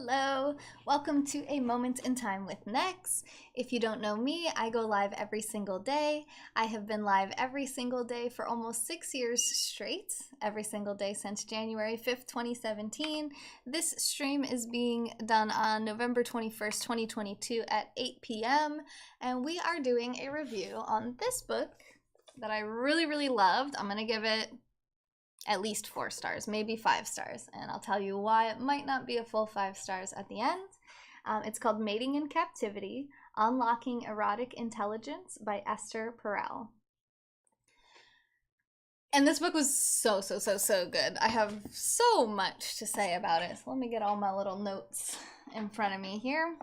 Hello, welcome to A Moment in Time with Nex. If you don't know me, I go live every single day. I have been live every single day for almost 6 years straight, every single day since January 5th, 2017. This stream is being done on November 21st, 2022 at 8 p.m. and we are doing a review on this book that I really loved. I'm gonna give it at least 4 stars, maybe 5 stars, and I'll tell you why it might not be a full 5 stars at the end. It's called Mating in Captivity, Unlocking Erotic Intelligence by Esther Perel. And this book was so good. I have so much to say about it. So let me get all my little notes in front of me here,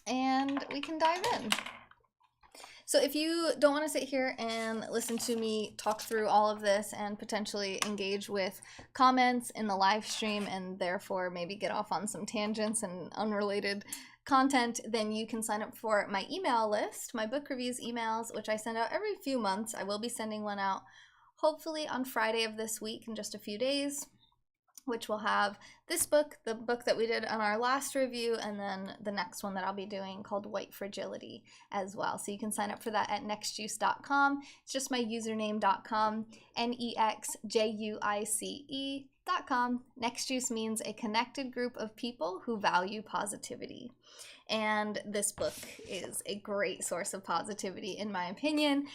and we can dive in. So if you don't want to sit here and listen to me talk through all of this and potentially engage with comments in the live stream and therefore maybe get off on some tangents and unrelated content, then you can sign up for my email list, my book reviews emails, which I send out every few months. I will be sending one out hopefully on Friday of this week in just a few days, which will have this book, the book that we did on our last review, and then the next one that I'll be doing called White Fragility as well. So you can sign up for that at nexjuice.com. It's just my username.com, NexJuice.com. NexJuice means a connected group of people who value positivity. And this book is a great source of positivity, in my opinion.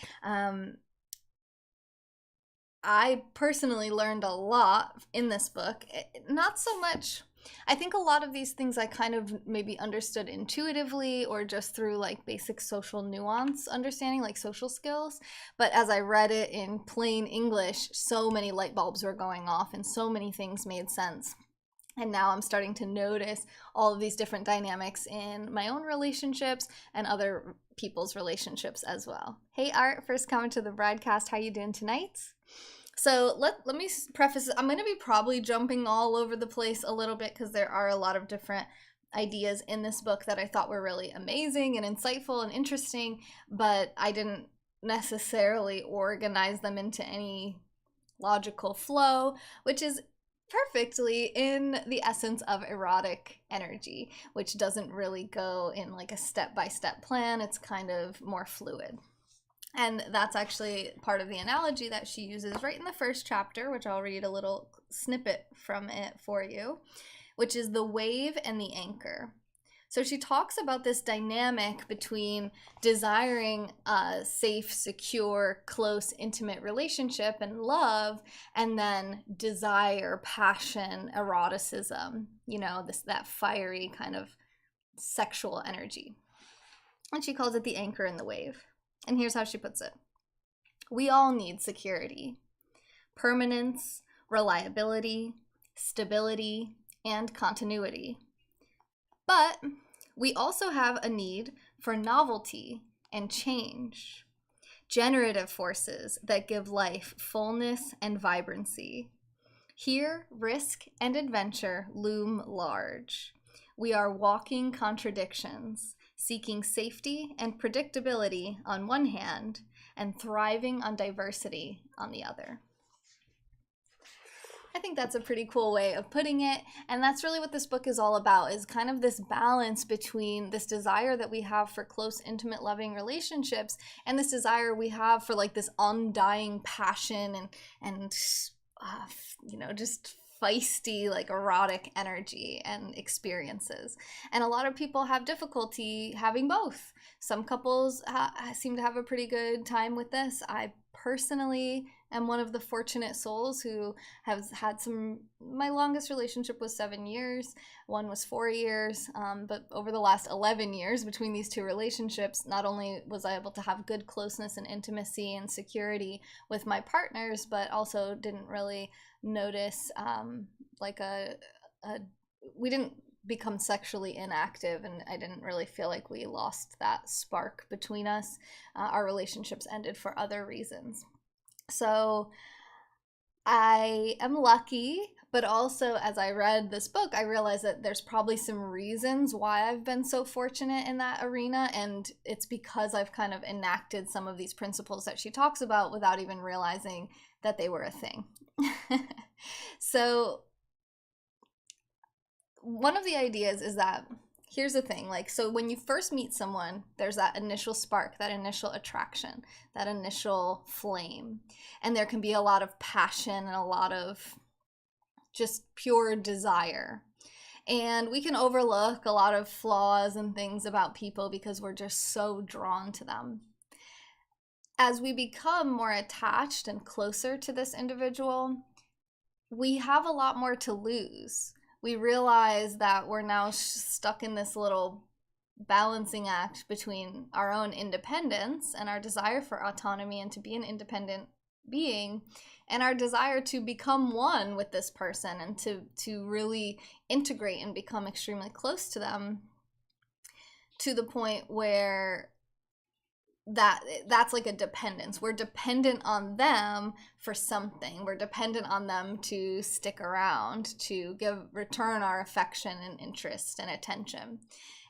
I personally learned a lot in this book. Not so much, I think a lot of these things I kind of maybe understood intuitively or just through like basic social nuance understanding, like social skills. But as I read it in plain English, so many light bulbs were going off and so many things made sense. And now I'm starting to notice all of these different dynamics in my own relationships and other people's relationships as well. Hey Art, first comment to the broadcast. How you doing tonight? So let me preface it. I'm going to be probably jumping all over the place a little bit because there are a lot of different ideas in this book that I thought were really amazing and insightful and interesting, but I didn't necessarily organize them into any logical flow, which is perfectly in the essence of erotic energy, which doesn't really go in like a step-by-step plan. It's kind of more fluid. And that's actually part of the analogy that she uses right in the first chapter, which I'll read a little snippet from it for you, which is the wave and the anchor. So she talks about this dynamic between desiring a safe, secure, close, intimate relationship and love, and then desire, passion, eroticism, you know, that fiery kind of sexual energy. And she calls it the anchor and the wave. And here's how she puts it. We all need security, permanence, reliability, stability, and continuity. But we also have a need for novelty and change, generative forces that give life fullness and vibrancy. Here, risk and adventure loom large. We are walking contradictions, seeking safety and predictability on one hand, and thriving on diversity on the other. I think that's a pretty cool way of putting it, and that's really what this book is all about, is kind of this balance between this desire that we have for close, intimate, loving relationships and this desire we have for like this undying passion and you know, just feisty, like erotic energy and experiences. And a lot of people have difficulty having both. Some couples seem to have a pretty good time with this. I personally am one of the fortunate souls who has had my longest relationship was 7 years, one was 4 years, but over the last 11 years between these two relationships, not only was I able to have good closeness and intimacy and security with my partners, but also didn't really notice we didn't become sexually inactive, and I didn't really feel like we lost that spark between us. Our relationships ended for other reasons. So I am lucky, but also as I read this book, I realized that there's probably some reasons why I've been so fortunate in that arena, and it's because I've kind of enacted some of these principles that she talks about without even realizing that they were a thing. So one of the ideas is that, here's the thing, like, so when you first meet someone, there's that initial spark, that initial attraction, that initial flame. And there can be a lot of passion and a lot of just pure desire. And we can overlook a lot of flaws and things about people because we're just so drawn to them. As we become more attached and closer to this individual, we have a lot more to lose. We realize that we're now stuck in this little balancing act between our own independence and our desire for autonomy and to be an independent being, and our desire to become one with this person and to really integrate and become extremely close to them, to the point where that's like a dependence. We're dependent on them for something. We're dependent on them to stick around, to return our affection and interest and attention.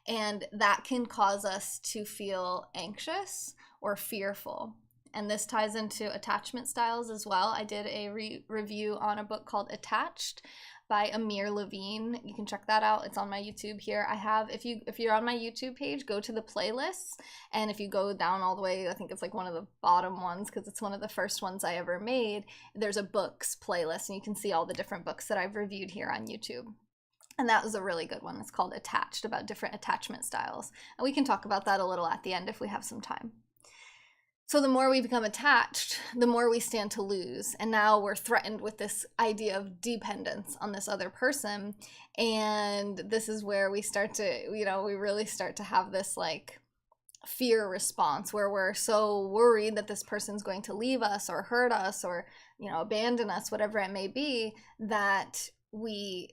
And that can cause us to feel anxious or fearful. And this ties into attachment styles as well. I did a review on a book called Attached by Amir Levine. You can check that out. It's on my YouTube here. I have, if you're on my YouTube page, go to the playlists, and if you go down all the way, I think it's like one of the bottom ones because it's one of the first ones I ever made. There's a books playlist, and you can see all the different books that I've reviewed here on YouTube. And that was a really good one. It's called Attached, about different attachment styles. And we can talk about that a little at the end if we have some time. So the more we become attached, the more we stand to lose. And now we're threatened with this idea of dependence on this other person. And this is where we start to, we really start to have this like fear response where we're so worried that this person's going to leave us or hurt us or, abandon us, whatever it may be, that we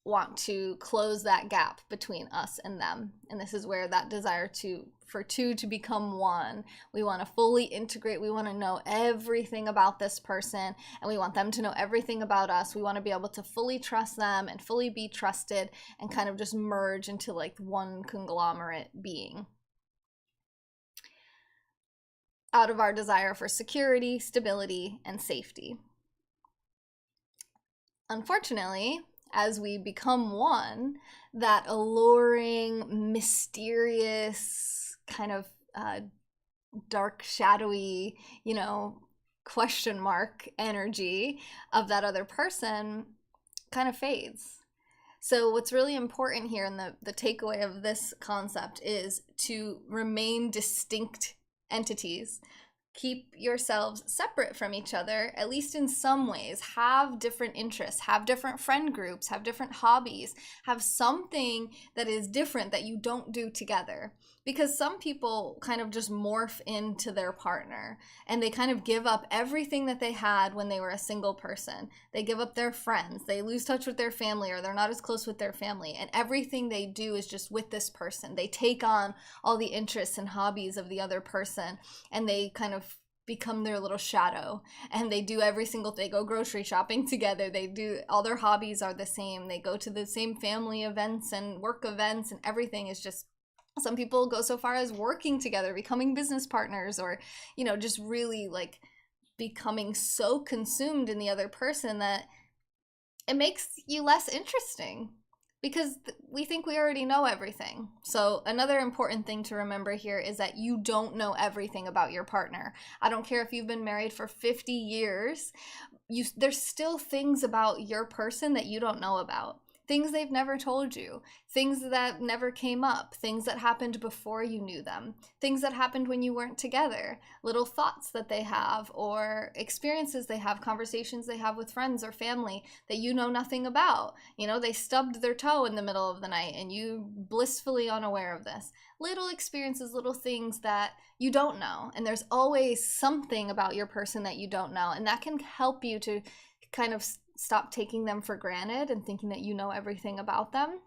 want to close that gap between us and them. And this is where that desire for two to become one. We want to fully integrate. We want to know everything about this person, and we want them to know everything about us. We want to be able to fully trust them and fully be trusted and kind of just merge into like one conglomerate being. Out of our desire for security, stability, and safety. Unfortunately, as we become one, that alluring, mysterious, kind of dark, shadowy, question mark energy of that other person kind of fades. So what's really important here, and the takeaway of this concept, is to remain distinct entities. Keep yourselves separate from each other, at least in some ways. Have different interests, have different friend groups, have different hobbies, have something that is different that you don't do together. Because some people kind of just morph into their partner and they kind of give up everything that they had when they were a single person. They give up their friends, they lose touch with their family, or they're not as close with their family, and everything they do is just with this person. They take on all the interests and hobbies of the other person, and they kind of become their little shadow, and they do every single thing. They go grocery shopping together, they do, all their hobbies are the same, they go to the same family events and work events, and everything is just, some people go so far as working together, becoming business partners, or just really like becoming so consumed in the other person that it makes you less interesting, because we think we already know everything. So another important thing to remember here is that you don't know everything about your partner. I don't care if you've been married for 50 years, there's still things about your person that you don't know about. Things they've never told you, things that never came up, things that happened before you knew them, things that happened when you weren't together, little thoughts that they have, or experiences they have, conversations they have with friends or family that you know nothing about. They stubbed their toe in the middle of the night and you blissfully unaware of this. Little experiences, little things that you don't know. And there's always something about your person that you don't know. And that can help you to kind of stop taking them for granted and thinking that you know everything about them,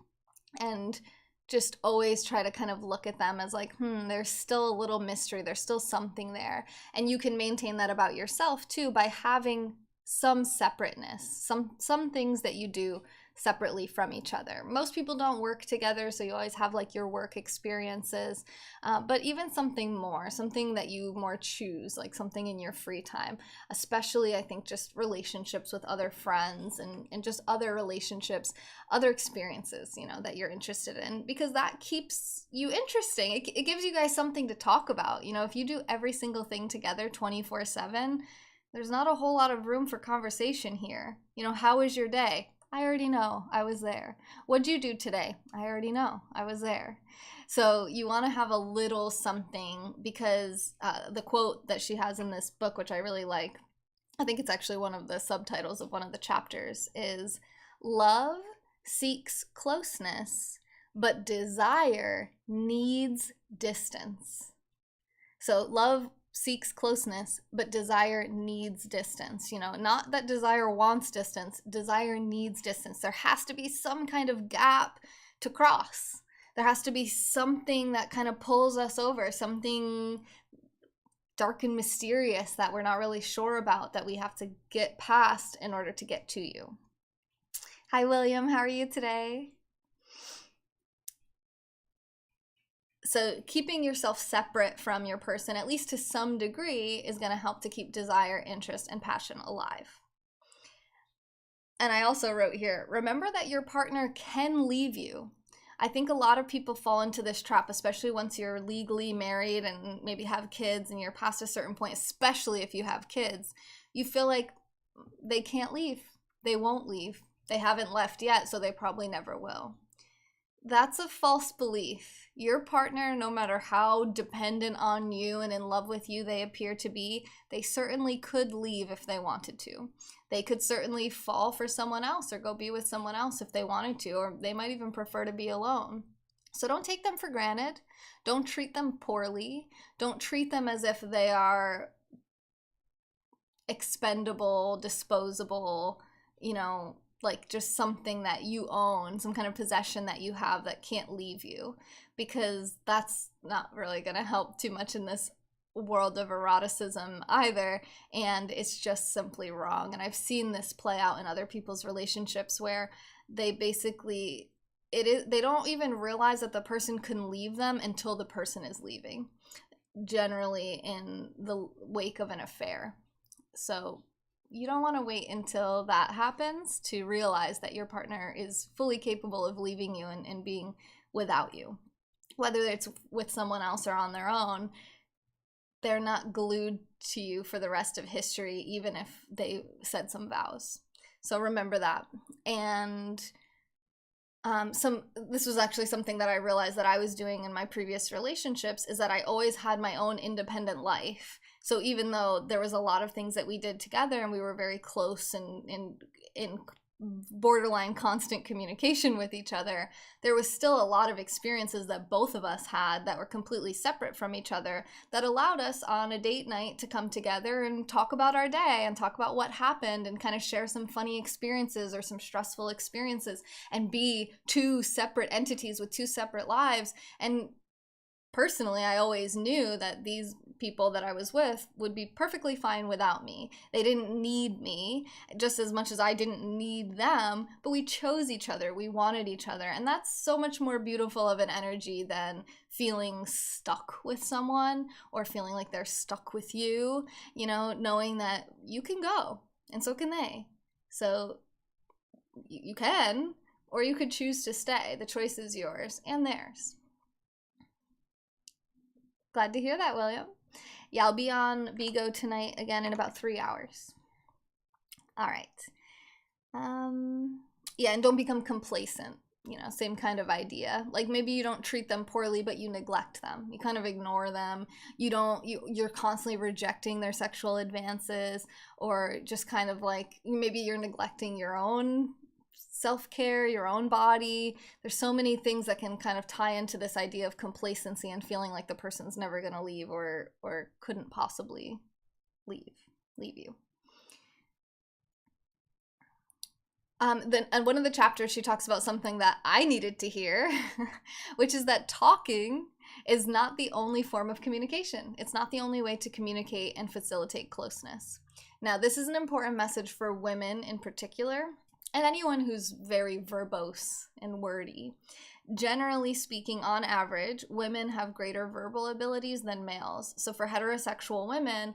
and just always try to kind of look at them as like, there's still a little mystery, there's still something there. And you can maintain that about yourself too by having some separateness, some things that you do separately from each other. Most people don't work together, so you always have like your work experiences, but even something more, something that you more choose, like something in your free time, especially I think just relationships with other friends and just other relationships, other experiences, you know, that you're interested in, because that keeps you interesting. It gives you guys something to talk about. You know, if you do every single thing together 24/7, there's not a whole lot of room for conversation here. You know, how was your day? I already know, I was there. What'd you do today? I already know, I was there. So you want to have a little something, because the quote that she has in this book, which I really like, I think it's actually one of the subtitles of one of the chapters, is love seeks closeness, but desire needs distance. So love seeks closeness, but desire needs distance. You know, not that desire wants distance, desire needs distance. There has to be some kind of gap to cross. There has to be something that kind of pulls us over, something dark and mysterious that we're not really sure about, that we have to get past in order to get to you. Hi, William. How are you today? So keeping yourself separate from your person, at least to some degree, is going to help to keep desire, interest, and passion alive. And I also wrote here, remember that your partner can leave you. I think a lot of people fall into this trap, especially once you're legally married and maybe have kids and you're past a certain point, especially if you have kids. You feel like they can't leave. They won't leave. They haven't left yet, so they probably never will. That's a false belief. Your partner, no matter how dependent on you and in love with you they appear to be, they certainly could leave if they wanted to. They could certainly fall for someone else or go be with someone else if they wanted to, or they might even prefer to be alone. So don't take them for granted. Don't treat them poorly. Don't treat them as if they are expendable, disposable, you know, like just something that you own, some kind of possession that you have that can't leave you, because that's not really going to help too much in this world of eroticism either, and it's just simply wrong. And I've seen this play out in other people's relationships where they basically, they don't even realize that the person can leave them until the person is leaving, generally in the wake of an affair. So you don't want to wait until that happens to realize that your partner is fully capable of leaving you and being without you. Whether it's with someone else or on their own, they're not glued to you for the rest of history, even if they said some vows. So remember that. And this was actually something that I realized that I was doing in my previous relationships, is that I always had my own independent life. So even though there was a lot of things that we did together and we were very close and in borderline constant communication with each other, there was still a lot of experiences that both of us had that were completely separate from each other, that allowed us on a date night to come together and talk about our day and talk about what happened and kind of share some funny experiences or some stressful experiences and be two separate entities with two separate lives. And personally, I always knew that these people that I was with would be perfectly fine without me. They didn't need me just as much as I didn't need them, but we chose each other. We wanted each other. And that's so much more beautiful of an energy than feeling stuck with someone or feeling like they're stuck with you, you know, knowing that you can go and so can they. So you can, or you could choose to stay. The choice is yours and theirs. Glad to hear that, William. Yeah, I'll be on Vigo tonight again in about 3 hours. All right. Yeah, and don't become complacent. You know, same kind of idea. Like maybe you don't treat them poorly, but you neglect them. You kind of ignore them. You're constantly rejecting their sexual advances, or just kind of like maybe you're neglecting your own self-care, your own body. There's so many things that can kind of tie into this idea of complacency and feeling like the person's never going to leave or couldn't possibly leave you. Then, and one of the chapters, she talks about something that I needed to hear, which is that talking is not the only form of communication. It's not the only way to communicate and facilitate closeness. Now, this is an important message for women in particular, and anyone who's very verbose and wordy. Generally speaking, on average, women have greater verbal abilities than males. So for heterosexual women,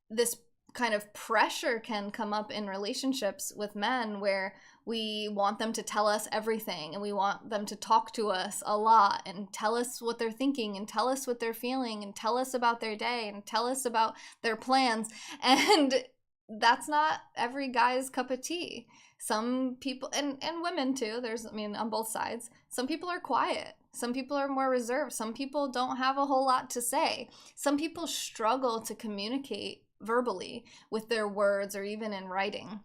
this kind of pressure can come up in relationships with men where we want them to tell us everything, and we want them to talk to us a lot and tell us what they're thinking and tell us what they're feeling and tell us about their day and tell us about their plans. And that's not every guy's cup of tea. Some people, and women too, there's, I mean, on both sides, some people are quiet. Some people are more reserved. Some people don't have a whole lot to say. Some people struggle to communicate verbally with their words or even in writing.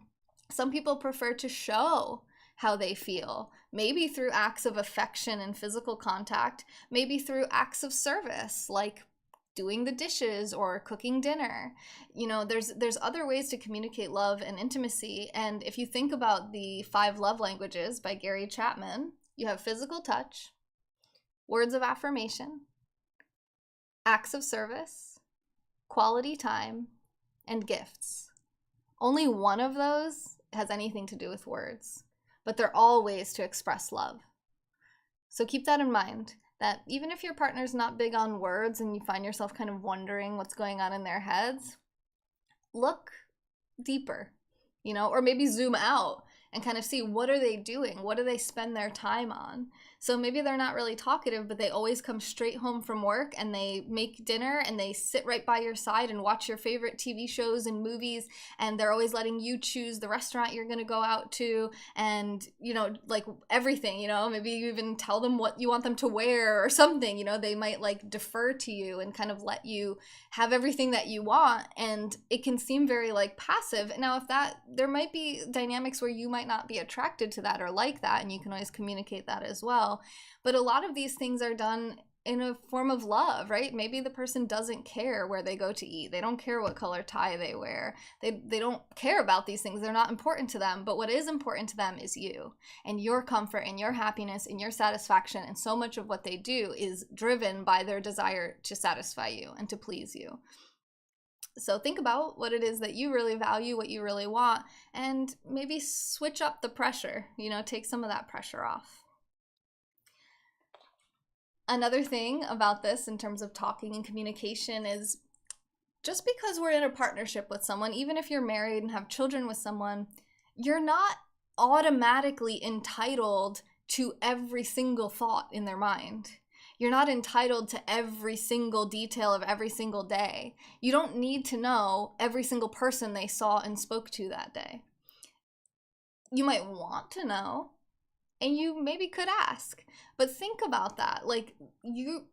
Some people prefer to show how they feel, maybe through acts of affection and physical contact, maybe through acts of service like doing the dishes or cooking dinner. You know, there's other ways to communicate love and intimacy. And if you think about the 5 love languages by Gary Chapman, you have physical touch, words of affirmation, acts of service, quality time, and gifts. Only one of those has anything to do with words, but they're all ways to express love. So keep that in mind, that even if your partner's not big on words and you find yourself kind of wondering what's going on in their heads, look deeper, you know, or maybe zoom out and kind of see, what are they doing? What do they spend their time on? So maybe they're not really talkative, but they always come straight home from work and they make dinner and they sit right by your side and watch your favorite TV shows and movies, and they're always letting you choose the restaurant you're going to go out to, and, you know, like everything, you know, maybe you even tell them what you want them to wear or something, you know, they might like defer to you and kind of let you have everything that you want, and it can seem very like passive. Now, if that, there might be dynamics where you might not be attracted to that or like that, and you can always communicate that as well. But a lot of these things are done in a form of love, right? Maybe the person doesn't care where they go to eat. They don't care what color tie they wear. They don't care about these things. They're not important to them. But what is important to them is you and your comfort and your happiness and your satisfaction. And so much of what they do is driven by their desire to satisfy you and to please you. So think about what it is that you really value, what you really want, and maybe switch up the pressure, you know, take some of that pressure off. Another thing about this in terms of talking and communication is, just because we're in a partnership with someone, even if you're married and have children with someone, you're not automatically entitled to every single thought in their mind. You're not entitled to every single detail of every single day. You don't need to know every single person they saw and spoke to that day. You might want to know, and you maybe could ask, but think about that. Like, you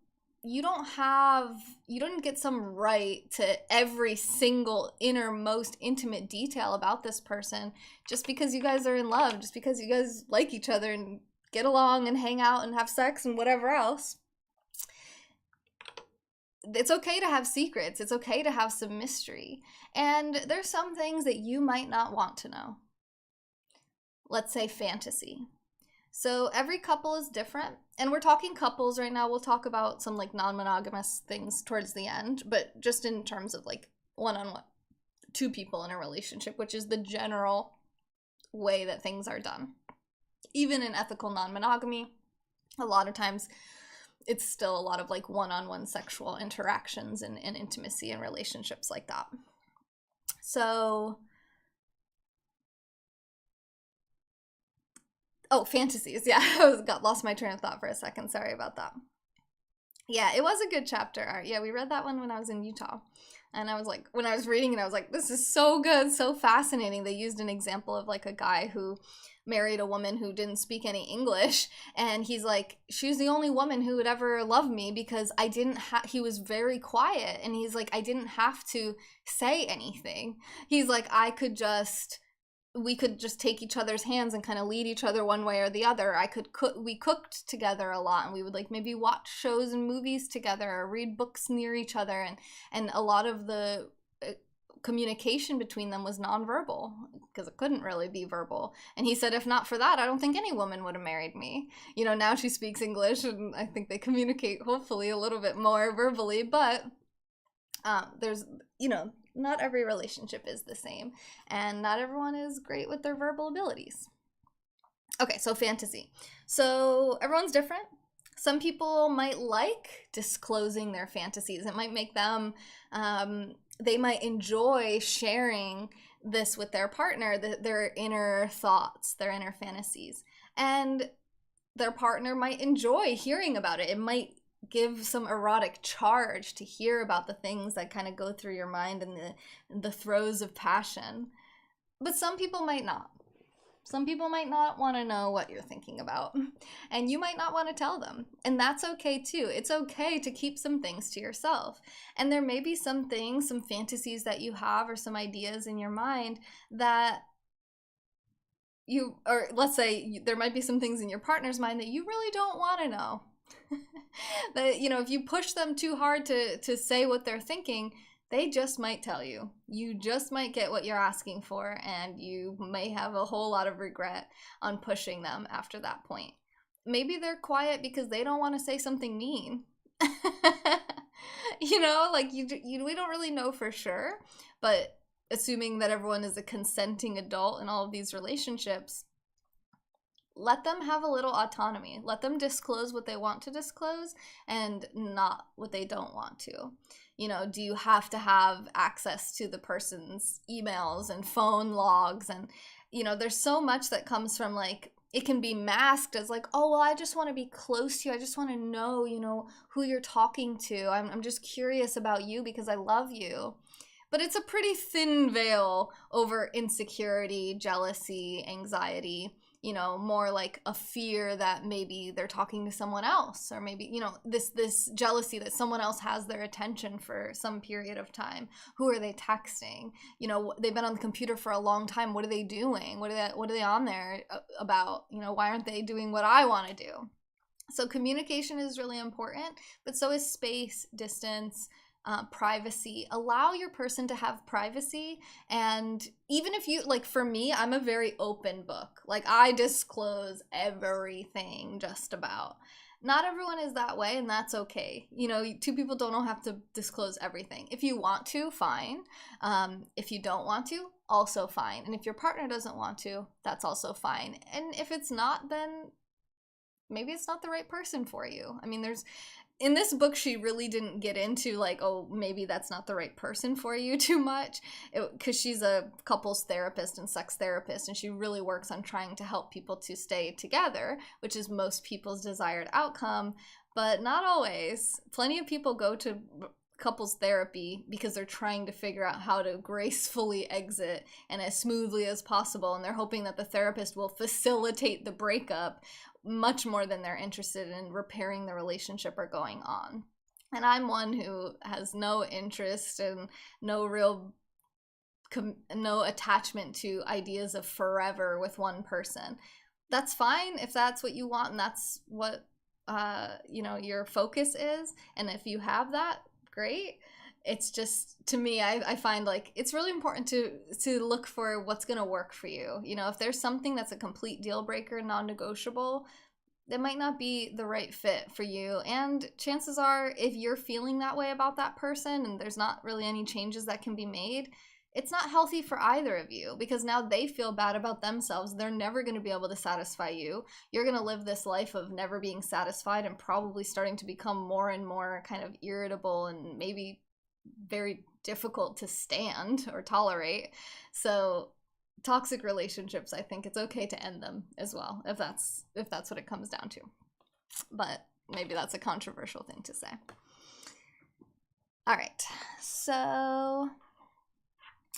don't get some right to every single innermost intimate detail about this person just because you guys are in love, just because you guys like each other and get along and hang out and have sex and whatever else. It's okay to have secrets. It's okay to have some mystery. And there's some things that you might not want to know. Let's say fantasy. So every couple is different, and we're talking couples right now. We'll talk about some like non-monogamous things towards the end, but just in terms of like one-on-one, 2 people in a relationship, which is the general way that things are done. Even in ethical non-monogamy, a lot of times it's still a lot of like one-on-one sexual interactions and intimacy and relationships like that. So fantasies. Yeah, I lost my train of thought for a second. Sorry about that. Yeah, it was a good chapter. Yeah, we read that one when I was in Utah. And I was like, when I was reading it, I was like, this is so good, so fascinating. They used an example of like a guy who married a woman who didn't speak any English. And he's like, she's the only woman who would ever love me because I didn't he was very quiet. And he's like, I didn't have to say anything. He's like, we could just take each other's hands and kind of lead each other one way or the other. We cooked together a lot, and we would like maybe watch shows and movies together or read books near each other. And a lot of the communication between them was nonverbal because it couldn't really be verbal. And he said, if not for that, I don't think any woman would have married me. You know, now she speaks English and I think they communicate hopefully a little bit more verbally, but there's, you know, not every relationship is the same, and not everyone is great with their verbal abilities. Okay, so fantasy. So everyone's different. Some people might like disclosing their fantasies. It might make them, they might enjoy sharing this with their partner, their inner thoughts, their inner fantasies. And their partner might enjoy hearing about it. It might give some erotic charge to hear about the things that kind of go through your mind in the throes of passion. But some people might not. Some people might not want to know what you're thinking about, and you might not want to tell them. And that's okay too. It's okay to keep some things to yourself. And there may be some things, some fantasies that you have, or some ideas in your mind that you, or let's say there might be some things in your partner's mind that you really don't want to know. That, you know, if you push them too hard to say what they're thinking, they just might tell you. You just might get what you're asking for, and you may have a whole lot of regret on pushing them after that point. Maybe they're quiet because they don't want to say something mean. You know, like we don't really know for sure, but assuming that everyone is a consenting adult in all of these relationships, let them have a little autonomy. Let them disclose what they want to disclose and not what they don't want to. You know, do you have to have access to the person's emails and phone logs? And, you know, there's so much that comes from, like, it can be masked as like, oh, well, I just want to be close to you. I just want to know, you know, who you're talking to. I'm just curious about you because I love you. But it's a pretty thin veil over insecurity, jealousy, anxiety, you know, more like a fear that maybe they're talking to someone else, or maybe, you know, this jealousy that someone else has their attention for some period of time. Who are they texting? You know, they've been on the computer for a long time. What are they doing? What are they on there about? You know, why aren't they doing what I want to do? So communication is really important, but so is space, distance, privacy. Allow your person to have privacy. And even if you, like, for me, I'm a very open book. Like, I disclose everything just about. Not everyone is that way, and that's okay. You know, two people don't have to disclose everything. If you want to, fine. If you don't want to, also fine. And if your partner doesn't want to, that's also fine. And if it's not, then maybe it's not the right person for you. I mean, in this book, she really didn't get into, like, oh, maybe that's not the right person for you too much, because she's a couples therapist and sex therapist, and she really works on trying to help people to stay together, which is most people's desired outcome, but not always. Plenty of people go to couples therapy because they're trying to figure out how to gracefully exit and as smoothly as possible, and they're hoping that the therapist will facilitate the breakup much more than they're interested in repairing the relationship or going on. And I'm one who has no interest and no real no attachment to ideas of forever with one person. That's fine if that's what you want and that's what you know, your focus is, and if you have that, great. It's just, to me, I find, like, it's really important to look for what's going to work for you. You know, if there's something that's a complete deal breaker, non-negotiable, it might not be the right fit for you. And chances are, if you're feeling that way about that person and there's not really any changes that can be made, it's not healthy for either of you, because now they feel bad about themselves. They're never going to be able to satisfy you. You're going to live this life of never being satisfied and probably starting to become more and more kind of irritable and maybe very difficult to stand or tolerate. So toxic relationships, I think it's okay to end them as well, if that's what it comes down to. But maybe that's a controversial thing to say. All right, so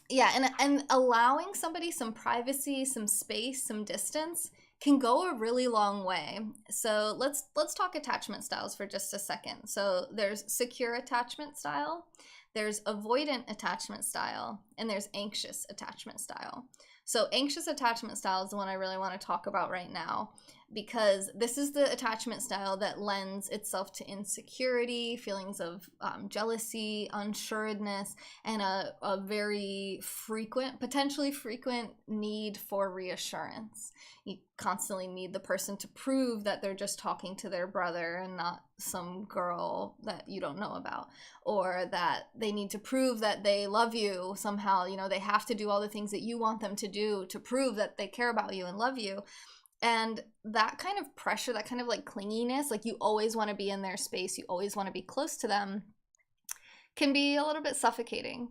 yeah, and allowing somebody some privacy, some space, some distance can go a really long way. So let's talk attachment styles for just a second. So there's secure attachment style, there's avoidant attachment style, and there's anxious attachment style. So anxious attachment style is the one I really want to talk about right now, because this is the attachment style that lends itself to insecurity, feelings of jealousy, unsureness, and a very frequent, potentially frequent need for reassurance. You constantly need the person to prove that they're just talking to their brother and not some girl that you don't know about, or that they need to prove that they love you somehow. You know, they have to do all the things that you want them to do to prove that they care about you and love you. And that kind of pressure, that kind of like clinginess, like you always want to be in their space, you always want to be close to them, can be a little bit suffocating.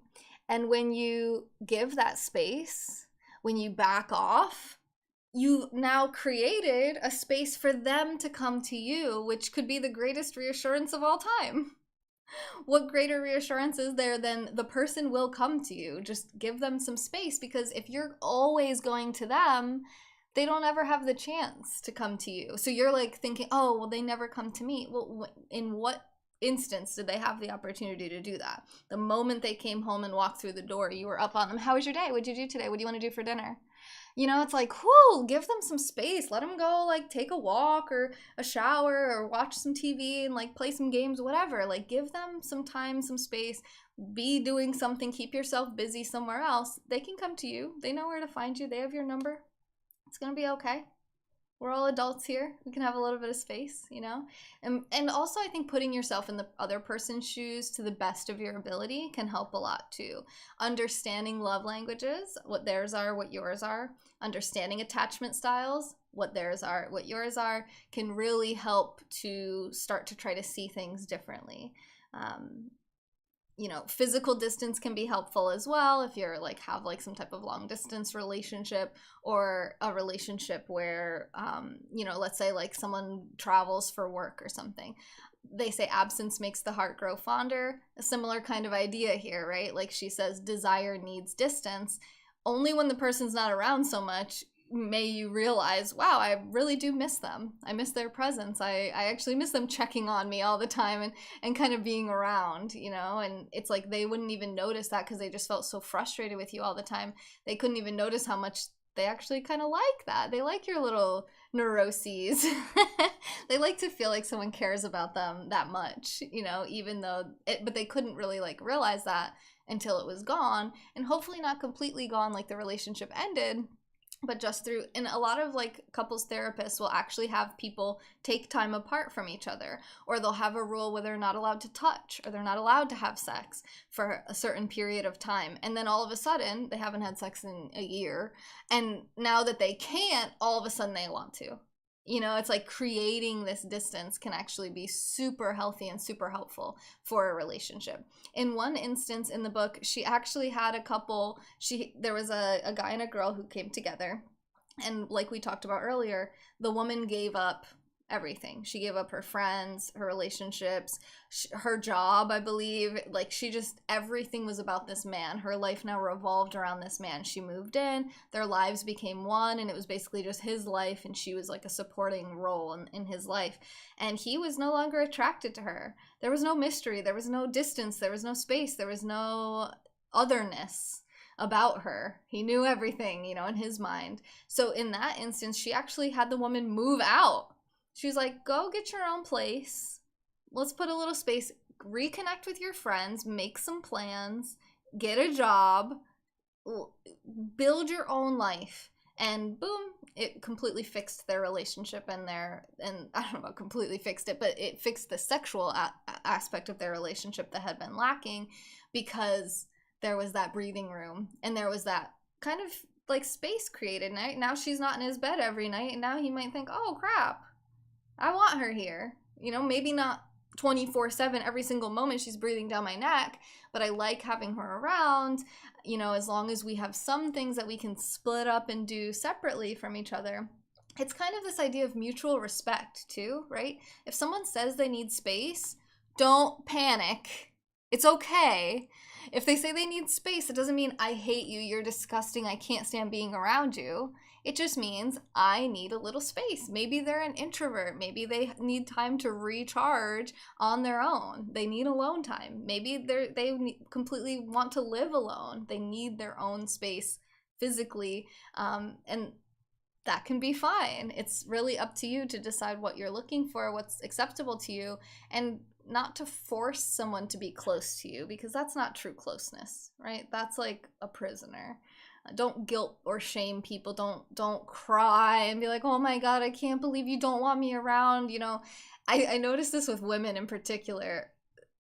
And when you give that space, when you back off, you've now created a space for them to come to you, which could be the greatest reassurance of all time. What greater reassurance is there than the person will come to you? Just give them some space, because if you're always going to them, they don't ever have the chance to come to you. So you're like thinking, oh, well, they never come to me. Well, in what instance did they have the opportunity to do that? The moment they came home and walked through the door, you were up on them. How was your day? What'd you do today? What do you want to do for dinner? You know, it's like, whoo, give them some space. Let them go, like, take a walk or a shower or watch some TV and, like, play some games, whatever. Like, give them some time, some space. Be doing something. Keep yourself busy somewhere else. They can come to you. They know where to find you. They have your number. It's going to be okay. We're all adults here. We can have a little bit of space, you know? And also, I think putting yourself in the other person's shoes to the best of your ability can help a lot too. Understanding love languages, what theirs are, what yours are. Understanding attachment styles, what theirs are, what yours are, can really help to start to try to see things differently. You know, physical distance can be helpful as well if you're like have like some type of long distance relationship, or a relationship where, you know, let's say like someone travels for work or something. They say absence makes the heart grow fonder. A similar kind of idea here, right? Like she says, desire needs distance. Only when the person's not around so much may you realize, wow, I really do miss them. I miss their presence. I actually miss them checking on me all the time and kind of being around, you know? And it's like they wouldn't even notice that because they just felt so frustrated with you all the time. They couldn't even notice how much they actually kind of like that. They like your little neuroses. They like to feel like someone cares about them that much, you know, even though but they couldn't really like realize that until it was gone, and hopefully not completely gone like the relationship ended, but just through. And a lot of like couples therapists will actually have people take time apart from each other, or they'll have a rule where they're not allowed to touch or they're not allowed to have sex for a certain period of time, and then all of a sudden they haven't had sex in a year, and now that they can't, all of a sudden they want to. You know, it's like creating this distance can actually be super healthy and super helpful for a relationship. In one instance in the book, she actually had a couple, there was a guy and a girl who came together. And like we talked about earlier, the woman gave up everything. She gave up her friends, her relationships, her job, I believe. Like she just, everything was about this man. Her life now revolved around this man. She moved in, their lives became one, and it was basically just his life, and she was like a supporting role in his life. And he was no longer attracted to her. There was no mystery, there was no distance, there was no space, there was no otherness about her. He knew everything, you know, in his mind. So in that instance, she actually had the woman move out. She was like, go get your own place. Let's put a little space. Reconnect with your friends. Make some plans. Get a job. Build your own life. And boom, it completely fixed their relationship and I don't know about completely fixed it, but it fixed the sexual aspect of their relationship that had been lacking, because there was that breathing room and there was that kind of like space created. Now she's not in his bed every night, and now he might think, oh crap, I want her here. You know, maybe not 24/7 every single moment she's breathing down my neck, but I like having her around, you know, as long as we have some things that we can split up and do separately from each other. It's kind of this idea of mutual respect too, right? If someone says they need space, don't panic. It's okay. If they say they need space, it doesn't mean I hate you, you're disgusting, I can't stand being around you. It just means I need a little space. Maybe they're an introvert. Maybe they need time to recharge on their own. They need alone time. Maybe they completely want to live alone. They need their own space physically, and that can be fine. It's really up to you to decide what you're looking for, what's acceptable to you, and not to force someone to be close to you, because that's not true closeness, right? That's like a prisoner. Don't guilt or shame people. Don't cry and be like, oh my God, I can't believe you don't want me around. You know, I notice this with women in particular.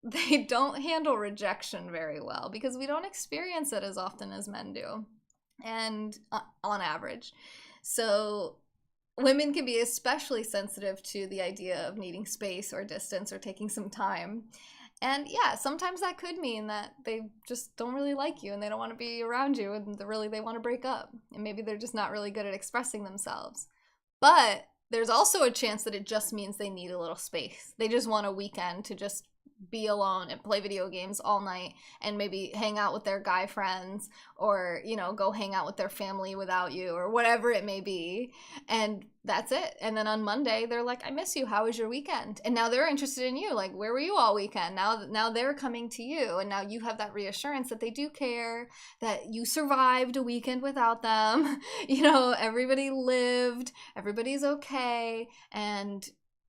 They don't handle rejection very well because we don't experience it as often as men do, and on average. So women can be especially sensitive to the idea of needing space or distance or taking some time. And yeah, sometimes that could mean that they just don't really like you and they don't want to be around you, and they want to break up. And maybe they're just not really good at expressing themselves. But there's also a chance that it just means they need a little space. They just want a weekend to just be alone and play video games all night and maybe hang out with their guy friends, or, you know, go hang out with their family without you, or whatever it may be. And that's it. And then on Monday, they're like, I miss you. How was your weekend? And now they're interested in you. Like, where were you all weekend? Now they're coming to you. And now you have that reassurance that they do care, that you survived a weekend without them. You know, everybody lived, everybody's okay. And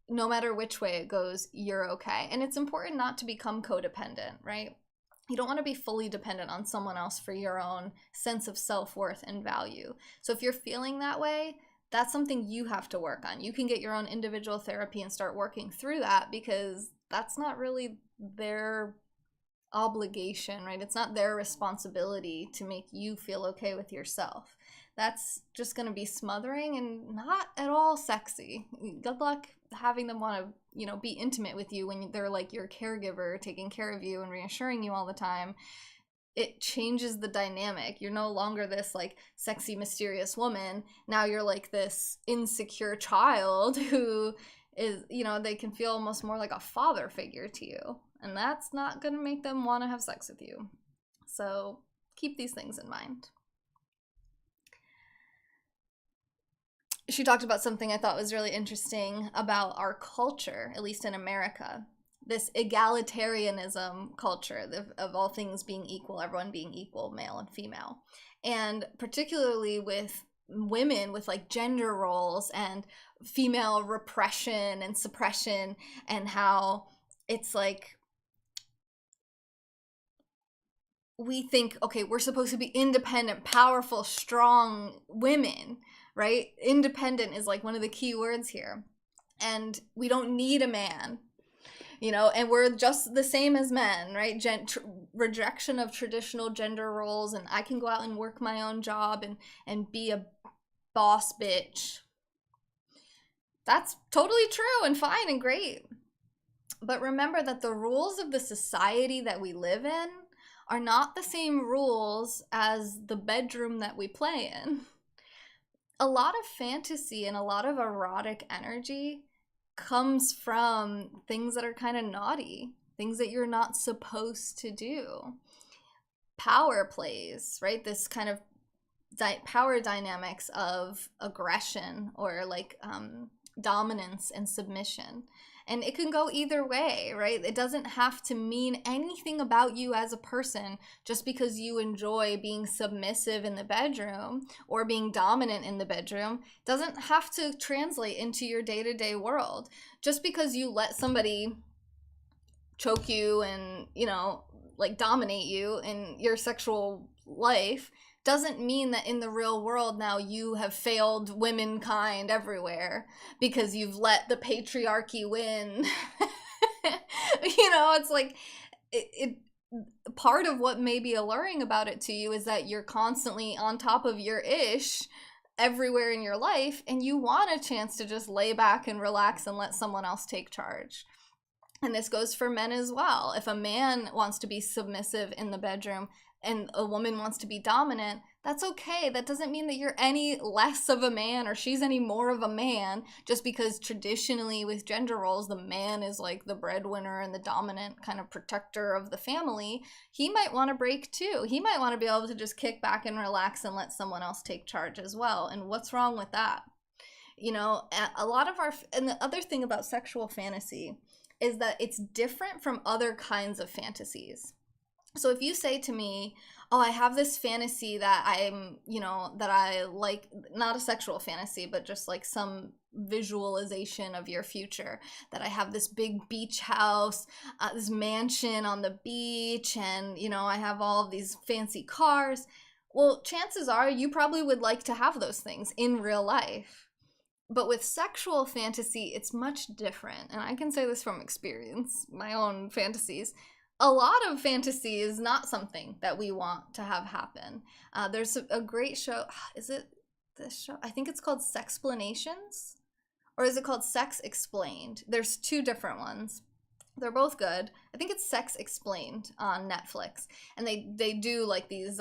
no matter which way it goes, you're okay. And it's important not to become codependent, right? You don't want to be fully dependent on someone else for your own sense of self-worth and value. So if you're feeling that way, that's something you have to work on. You can get your own individual therapy and start working through that, because that's not really their obligation, right? It's not their responsibility to make you feel okay with yourself. That's just going to be smothering and not at all sexy. Good luck having them want to, you know, be intimate with you when they're like your caregiver, taking care of you and reassuring you all the time. It changes the dynamic. You're no longer this like sexy, mysterious woman. Now you're like this insecure child who is, you know, they can feel almost more like a father figure to you. And that's not going to make them want to have sex with you. So keep these things in mind. She talked about something I thought was really interesting about our culture, at least in America. This egalitarianism culture of all things being equal, everyone being equal, male and female. And particularly with women, with like gender roles and female repression and suppression, and how it's like we think, okay, we're supposed to be independent, powerful, strong women, right? Independent is like one of the key words here. And we don't need a man, you know, and we're just the same as men, right? Rejection of traditional gender roles, and I can go out and work my own job and be a boss bitch. That's totally true and fine and great. But remember that the rules of the society that we live in are not the same rules as the bedroom that we play in. A lot of fantasy and a lot of erotic energy comes from things that are kind of naughty, things that you're not supposed to do. Power plays, right? This kind of power dynamics of aggression or like dominance and submission. And it can go either way, right? It doesn't have to mean anything about you as a person just because you enjoy being submissive in the bedroom or being dominant in the bedroom. It doesn't have to translate into your day-to-day world. Just because you let somebody choke you and, you know, like dominate you in your sexual life doesn't mean that in the real world now you have failed womankind everywhere because you've let the patriarchy win. You know, it's like it part of what may be alluring about it to you is that you're constantly on top of your ish everywhere in your life, and you want a chance to just lay back and relax and let someone else take charge. And this goes for men as well. If a man wants to be submissive in the bedroom and a woman wants to be dominant, that's okay. That doesn't mean that you're any less of a man or she's any more of a man just because traditionally with gender roles, the man is like the breadwinner and the dominant kind of protector of the family. He might want to break too. He might want to be able to just kick back and relax and let someone else take charge as well. And what's wrong with that? You know, a lot of and the other thing about sexual fantasy is that it's different from other kinds of fantasies. So if you say to me, oh, I have this fantasy that I'm, you know, that I like, not a sexual fantasy, but just like some visualization of your future, that I have this big beach house, this mansion on the beach, and, you know, I have all of these fancy cars. Well, chances are you probably would like to have those things in real life. But with sexual fantasy, it's much different. And I can say this from experience, my own fantasies. A lot of fantasy is not something that we want to have happen. There's a great show. Is it this show, I think it's called Sexplanations, or is it called Sex Explained? There's two different ones. They're both good. I think it's Sex Explained on Netflix. And they do like these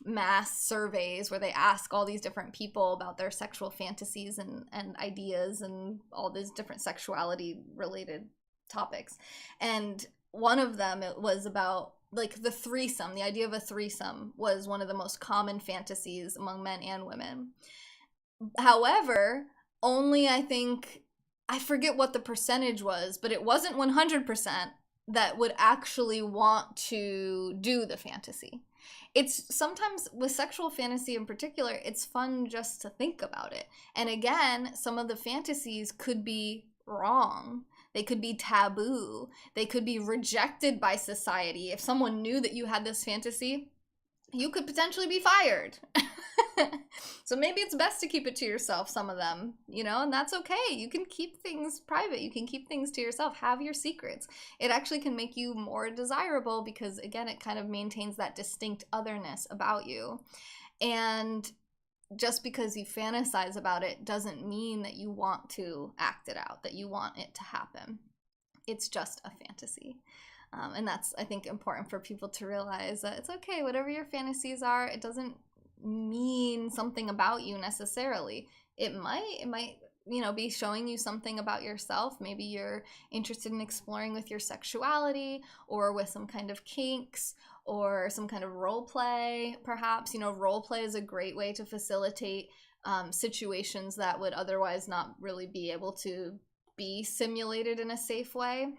mass surveys where they ask all these different people about their sexual fantasies and ideas and all these different sexuality related topics. And one of them, it was about like the threesome. The idea of a threesome was one of the most common fantasies among men and women. However, only I forget what the percentage was, but it wasn't 100% that would actually want to do the fantasy. It's sometimes with sexual fantasy in particular, it's fun just to think about it. And again, some of the fantasies could be wrong. They could be taboo. They could be rejected by society. If someone knew that you had this fantasy, you could potentially be fired. So maybe it's best to keep it to yourself, some of them, and that's okay. You can keep things private. You can keep things to yourself. Have your secrets. It actually can make you more desirable because, again, it kind of maintains that distinct otherness about you. And just because you fantasize about it doesn't mean that you want to act it out, that you want it to happen. It's just a fantasy. And that's, I think, important for people to realize that it's okay. Whatever your fantasies are, it doesn't mean something about you necessarily. It might be showing you something about yourself. Maybe you're interested in exploring with your sexuality or with some kind of kinks or some kind of role play, perhaps. Role play is a great way to facilitate situations that would otherwise not really be able to be simulated in a safe way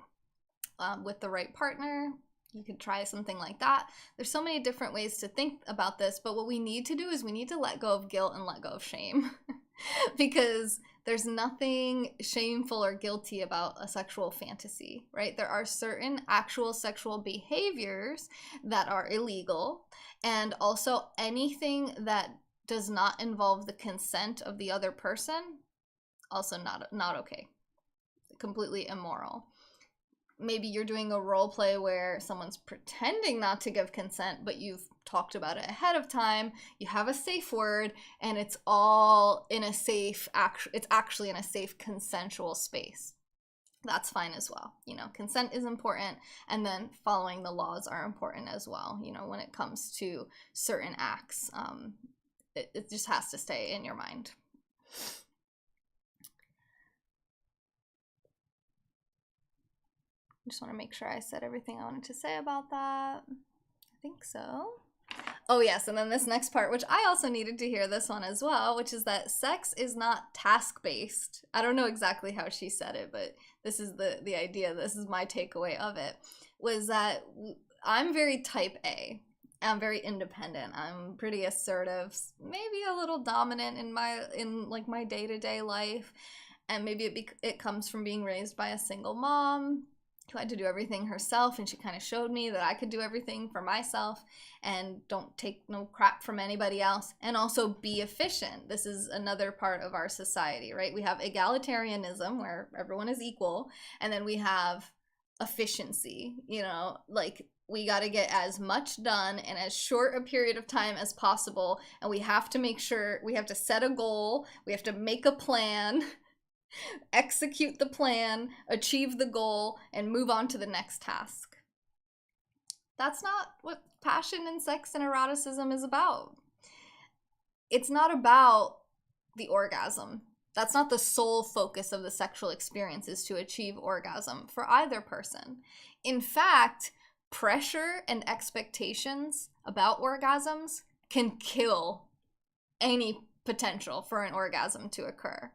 with the right partner. You could try something like that. There's so many different ways to think about this, but what we need to do is we need to let go of guilt and let go of shame because there's nothing shameful or guilty about a sexual fantasy, right? There are certain actual sexual behaviors that are illegal, and also anything that does not involve the consent of the other person, also not okay. Completely immoral. Maybe you're doing a role play where someone's pretending not to give consent, but you've talked about it ahead of time. You have a safe word, and it's all in a safe, it's actually in a safe consensual space. That's fine as well. Consent is important, and then following the laws are important as well. When it comes to certain acts, it just has to stay in your mind. Just want to make sure I said everything I wanted to say about that. I think so. Oh yes, and then this next part, which I also needed to hear this one as well, which is that sex is not task-based. I don't know exactly how she said it, but this is the idea. This is my takeaway of it, was that I'm very type A. I'm very independent. I'm pretty assertive, maybe a little dominant in my day-to-day life, and maybe it comes from being raised by a single mom who had to do everything herself, and she kind of showed me that I could do everything for myself and don't take no crap from anybody else, and also be efficient. This is another part of our society, right? We have egalitarianism where everyone is equal, and then we have efficiency, we got to get as much done in as short a period of time as possible, and we have to make sure, we have to set a goal, we have to make a plan, execute the plan, achieve the goal, and move on to the next task. That's not what passion and sex and eroticism is about. It's not about the orgasm. That's not the sole focus of the sexual experience, is to achieve orgasm for either person. In fact, pressure and expectations about orgasms can kill any potential for an orgasm to occur.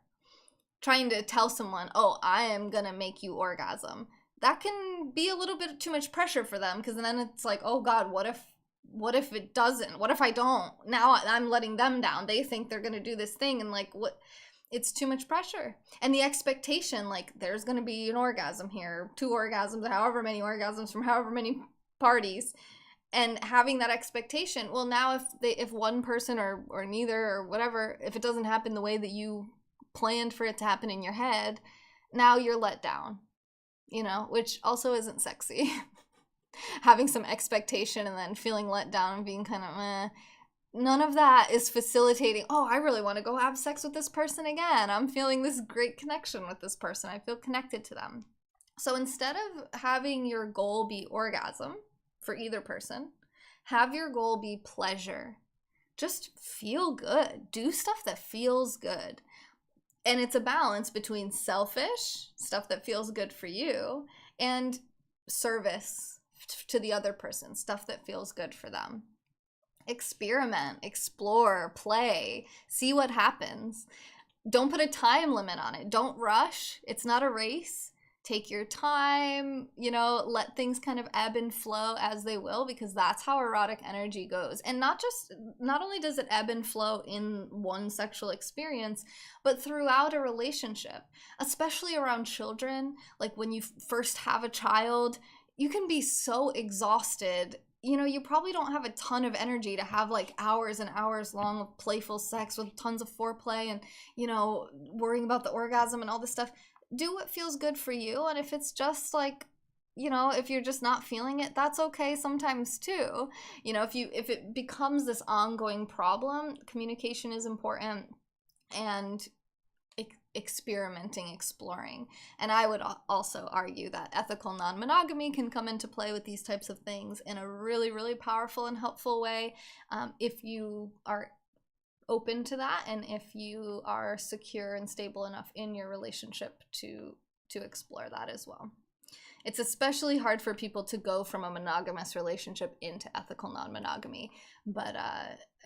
Trying to tell someone, oh, I am gonna make you orgasm, that can be a little bit too much pressure for them, because then it's like, oh God, what if it doesn't? What if I don't? Now I'm letting them down. They think they're gonna do this thing, and what? It's too much pressure. And the expectation, there's gonna be an orgasm here, 2 orgasms, however many orgasms from however many parties. And having that expectation, well, now if one person or neither or whatever, if it doesn't happen the way that you planned for it to happen in your head, now you're let down, which also isn't sexy. Having some expectation and then feeling let down and being kind of None of that is facilitating, oh, I really want to go have sex with this person again. I'm feeling this great connection with this person. I feel connected to them. So instead of having your goal be orgasm for either person, have your goal be pleasure. Just feel good. Do stuff that feels good. And it's a balance between selfish stuff that feels good for you and service to the other person, stuff that feels good for them. Experiment, explore, play, see what happens. Don't put a time limit on it. Don't rush. It's not a race. Take your time, let things kind of ebb and flow as they will, because that's how erotic energy goes. And not only does it ebb and flow in one sexual experience, but throughout a relationship, especially around children. Like when you first have a child, you can be so exhausted. You probably don't have a ton of energy to have like hours and hours long of playful sex with tons of foreplay and, worrying about the orgasm and all this stuff. Do what feels good for you. And if it's just like, if you're just not feeling it, that's okay sometimes too. If it becomes this ongoing problem, communication is important, and experimenting, exploring. And I would also argue that ethical non-monogamy can come into play with these types of things in a really, really powerful and helpful way, if you are open to that, and if you are secure and stable enough in your relationship to explore that as well. It's especially hard for people to go from a monogamous relationship into ethical non-monogamy, but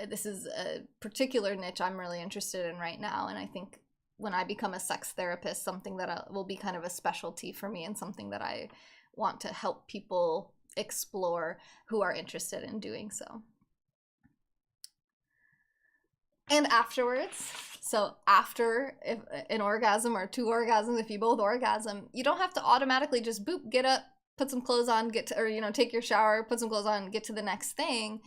this is a particular niche I'm really interested in right now, and I think when I become a sex therapist, something that will be kind of a specialty for me and something that I want to help people explore who are interested in doing so. And afterwards, so after an orgasm or two orgasms, if you both orgasm, you don't have to automatically just boop, get up, put some clothes on, take your shower, put some clothes on, get to the next thing.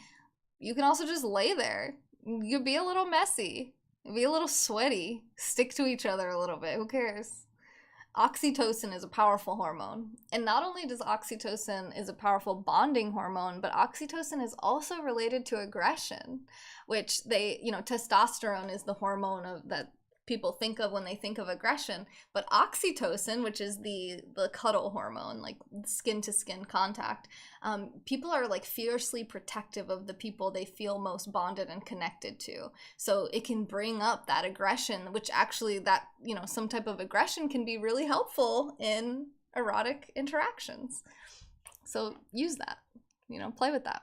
You can also just lay there. You be a little messy, be a little sweaty, stick to each other a little bit. Who cares? Oxytocin is a powerful hormone. And not only does oxytocin is a powerful bonding hormone, but oxytocin is also related to aggression, which testosterone is the hormone that people think of when they think of aggression, but oxytocin, which is the cuddle hormone, like skin to skin contact, people are like fiercely protective of the people they feel most bonded and connected to. So it can bring up that aggression, which actually some type of aggression can be really helpful in erotic interactions. So use that, play with that.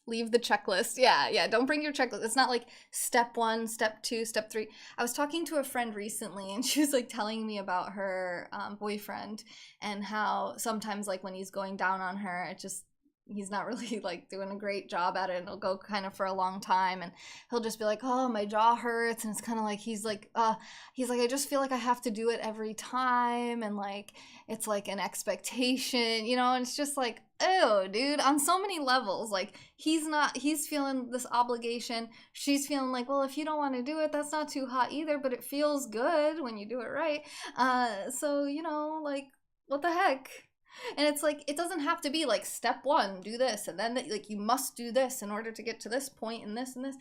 Leave the checklist. Yeah. Don't bring your checklist. It's not like step 1, step 2, step 3. I was talking to a friend recently, and she was like telling me about her boyfriend, and how sometimes like when he's going down on her, he's not really like doing a great job at it, and it'll go kind of for a long time, and he'll just be like, oh, my jaw hurts, and it's kind of like he's like I just feel like I have to do it every time, and like it's like an expectation, and it's just like, oh, dude, on so many levels. Like he's feeling this obligation, she's feeling like, well, if you don't want to do it, that's not too hot either, but it feels good when you do it right. So like, what the heck? And it's like, it doesn't have to be like step 1, do this, and then like you must do this in order to get to this point, and this and this.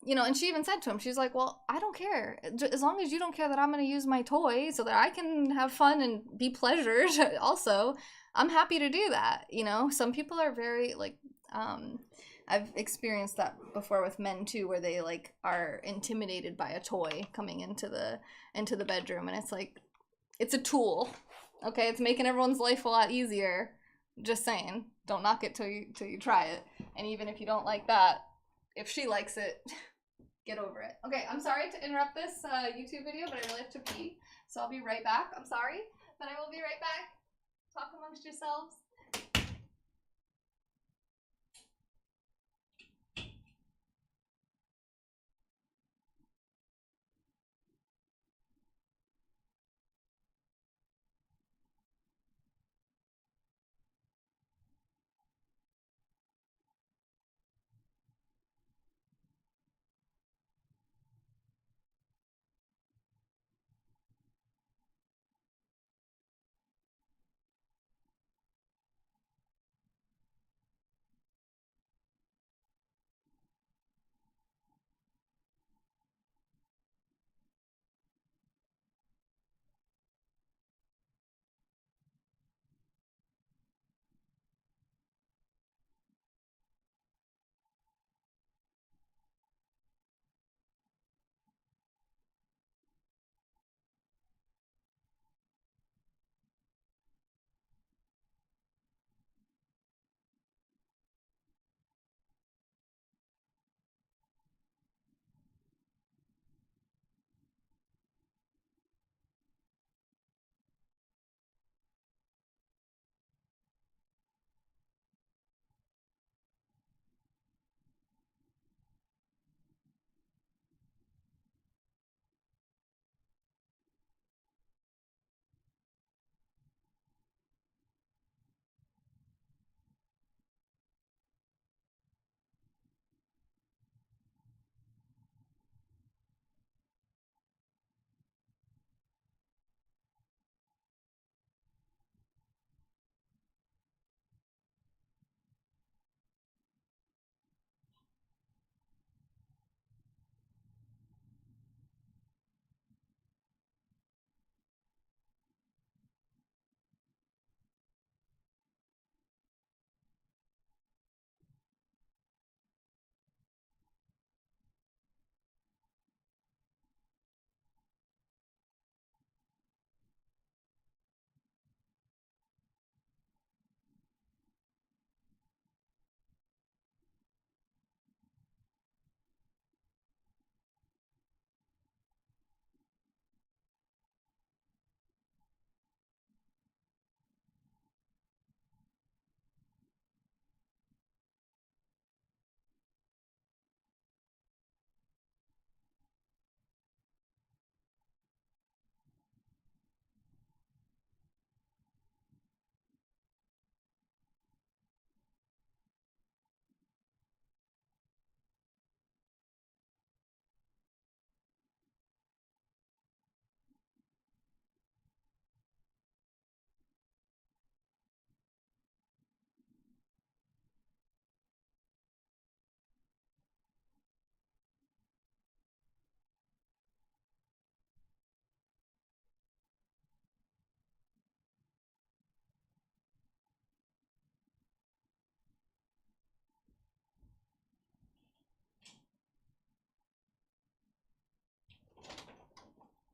And she even said to him, she's like, well, I don't care. As long as you don't care that I'm going to use my toy so that I can have fun and be pleasured also, I'm happy to do that. Some people are very like, I've experienced that before with men too, where they like are intimidated by a toy coming into the bedroom, and it's like, it's a tool. Okay, it's making everyone's life a lot easier. Just saying, don't knock it till you try it. And even if you don't like that, if she likes it, get over it. Okay, I'm sorry to interrupt this YouTube video, but I really have to pee, so I'll be right back. I'm sorry, but I will be right back. Talk amongst yourselves.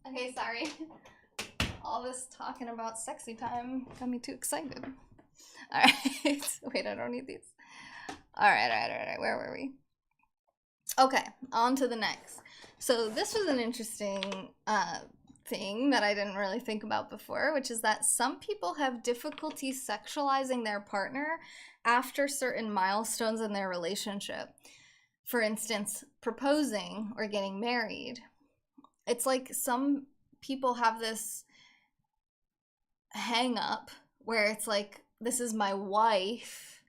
Okay, sorry. All this talking about sexy time got me too excited. All right. Wait, I don't need these. All right. Where were we? Okay, on to the next. So this was an interesting thing that I didn't really think about before, which is that some people have difficulty sexualizing their partner after certain milestones in their relationship. For instance, proposing or getting married. It's like some people have this hang up where it's like, this is my wife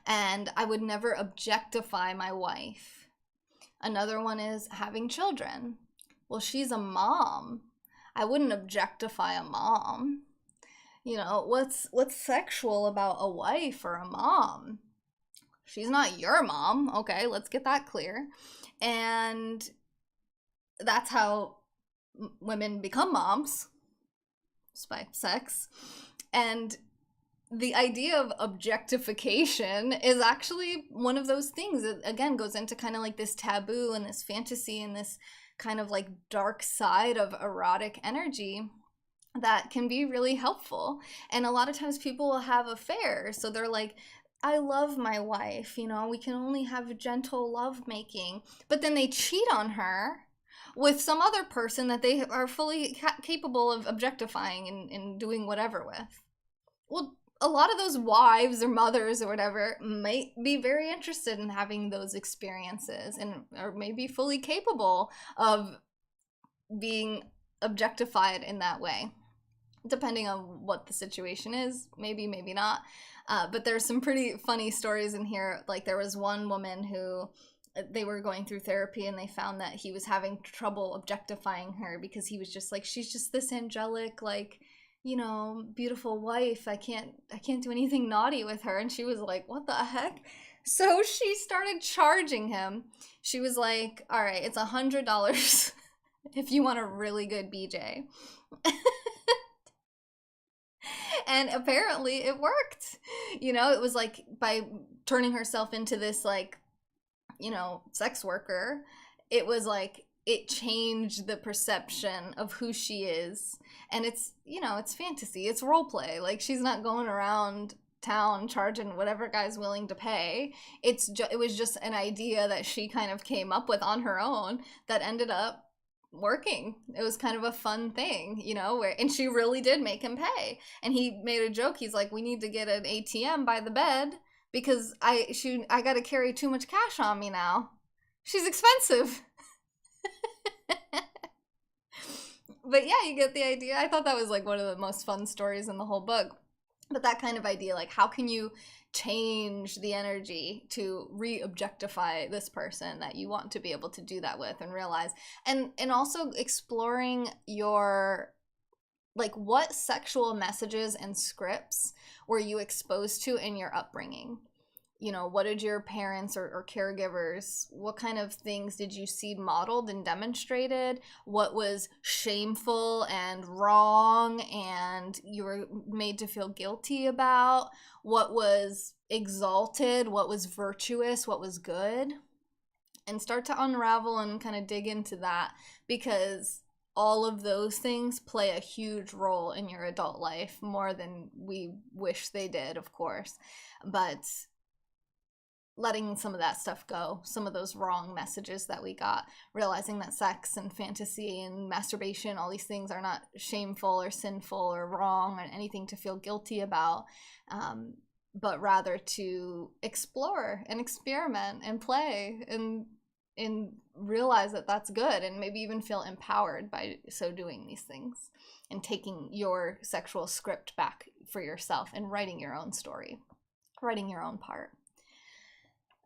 and I would never objectify my wife. Another one is having children. Well, she's a mom. I wouldn't objectify a mom. You know, what's sexual about a wife or a mom? She's not your mom. Okay, let's get that clear. And that's how women become moms, by sex. And the idea of objectification is actually one of those things that, again, goes into kind of like this taboo and this fantasy and this kind of like dark side of erotic energy that can be really helpful. And a lot of times people will have affairs. So they're like, I love my wife, you know, we can only have gentle love making. But then they cheat on her with some other person that they are fully capable of objectifying and doing whatever with. Well, a lot of those wives or mothers or whatever might be very interested in having those experiences and are maybe fully capable of being objectified in that way, depending on what the situation is. Maybe not. But there's some pretty funny stories in here. Like there was one woman who they were going through therapy and they found that he was having trouble objectifying her because he was just like, she's just this angelic, like, you know, beautiful wife. I can't do anything naughty with her. And she was like, what the heck? So she started charging him. She was like, all right, it's $100 if you want a really good BJ. And apparently it worked. You know, it was like by turning herself into this, like, you know, sex worker, it was like it changed the perception of who she is. And it's, you know, it's fantasy, it's role play. Like she's not going around town charging whatever guy's willing to pay. It was just an idea that she kind of came up with on her own that ended up working. It was kind of a fun thing, you know, where, and she really did make him pay. And he made a joke. He's like, we need to get an ATM by the bed because I got to carry too much cash on me now. She's expensive. But yeah, you get the idea. I thought that was like one of the most fun stories in the whole book. But that kind of idea, like how can you change the energy to re-objectify this person that you want to be able to do that with and realize, and also exploring your, like, what sexual messages and scripts were you exposed to in your upbringing? You know, what did your parents or caregivers, what kind of things did you see modeled and demonstrated? What was shameful and wrong and you were made to feel guilty about? What was exalted? What was virtuous? What was good? And start to unravel and kind of dig into that, because all of those things play a huge role in your adult life, more than we wish they did, of course. But letting some of that stuff go, some of those wrong messages that we got, realizing that sex and fantasy and masturbation, all these things are not shameful or sinful or wrong or anything to feel guilty about, but rather to explore and experiment and play and realize that that's good, and maybe even feel empowered by so doing these things and taking your sexual script back for yourself and writing your own story, writing your own part.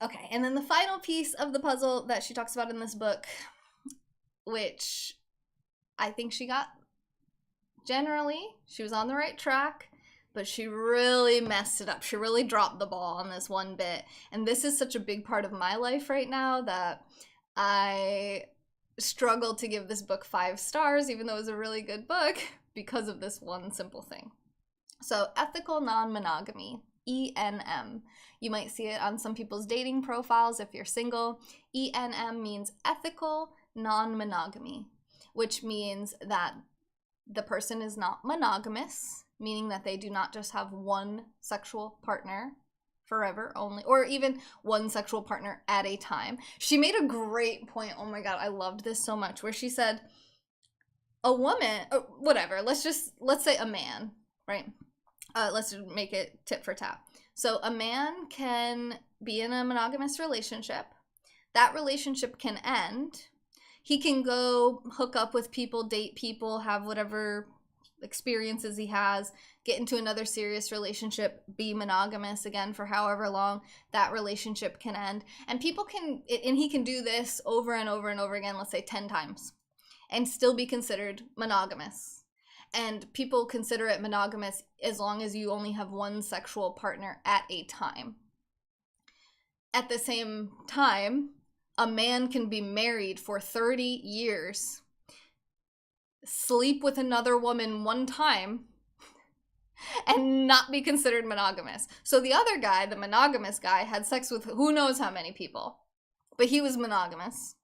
Okay, and then the final piece of the puzzle that she talks about in this book, which I think she got, generally, she was on the right track, but she really messed it up. She really dropped the ball on this one bit. And this is such a big part of my life right now that I struggle to give this book 5 stars, even though it was a really good book, because of this one simple thing. So, ethical non-monogamy. ENM. You might see it on some people's dating profiles if you're single. ENM means ethical non-monogamy. which means that the person is not monogamous, meaning that they do not just have one sexual partner forever only, or even one sexual partner at a time. She made a great point. Oh my God, I loved this so much, where she said, a woman, whatever, let's say a man, right? Let's make it tit for tat. So a man can be in a monogamous relationship. That relationship can end. He can go hook up with people, date people, have whatever experiences he has, get into another serious relationship, be monogamous again for however long. That relationship can end. And he can do this over and over and over again, let's say 10 times, and still be considered monogamous. And people consider it monogamous as long as you only have one sexual partner at a time. At the same time, a man can be married for 30 years, sleep with another woman one time, and not be considered monogamous. So the other guy, the monogamous guy, had sex with who knows how many people, but he was monogamous.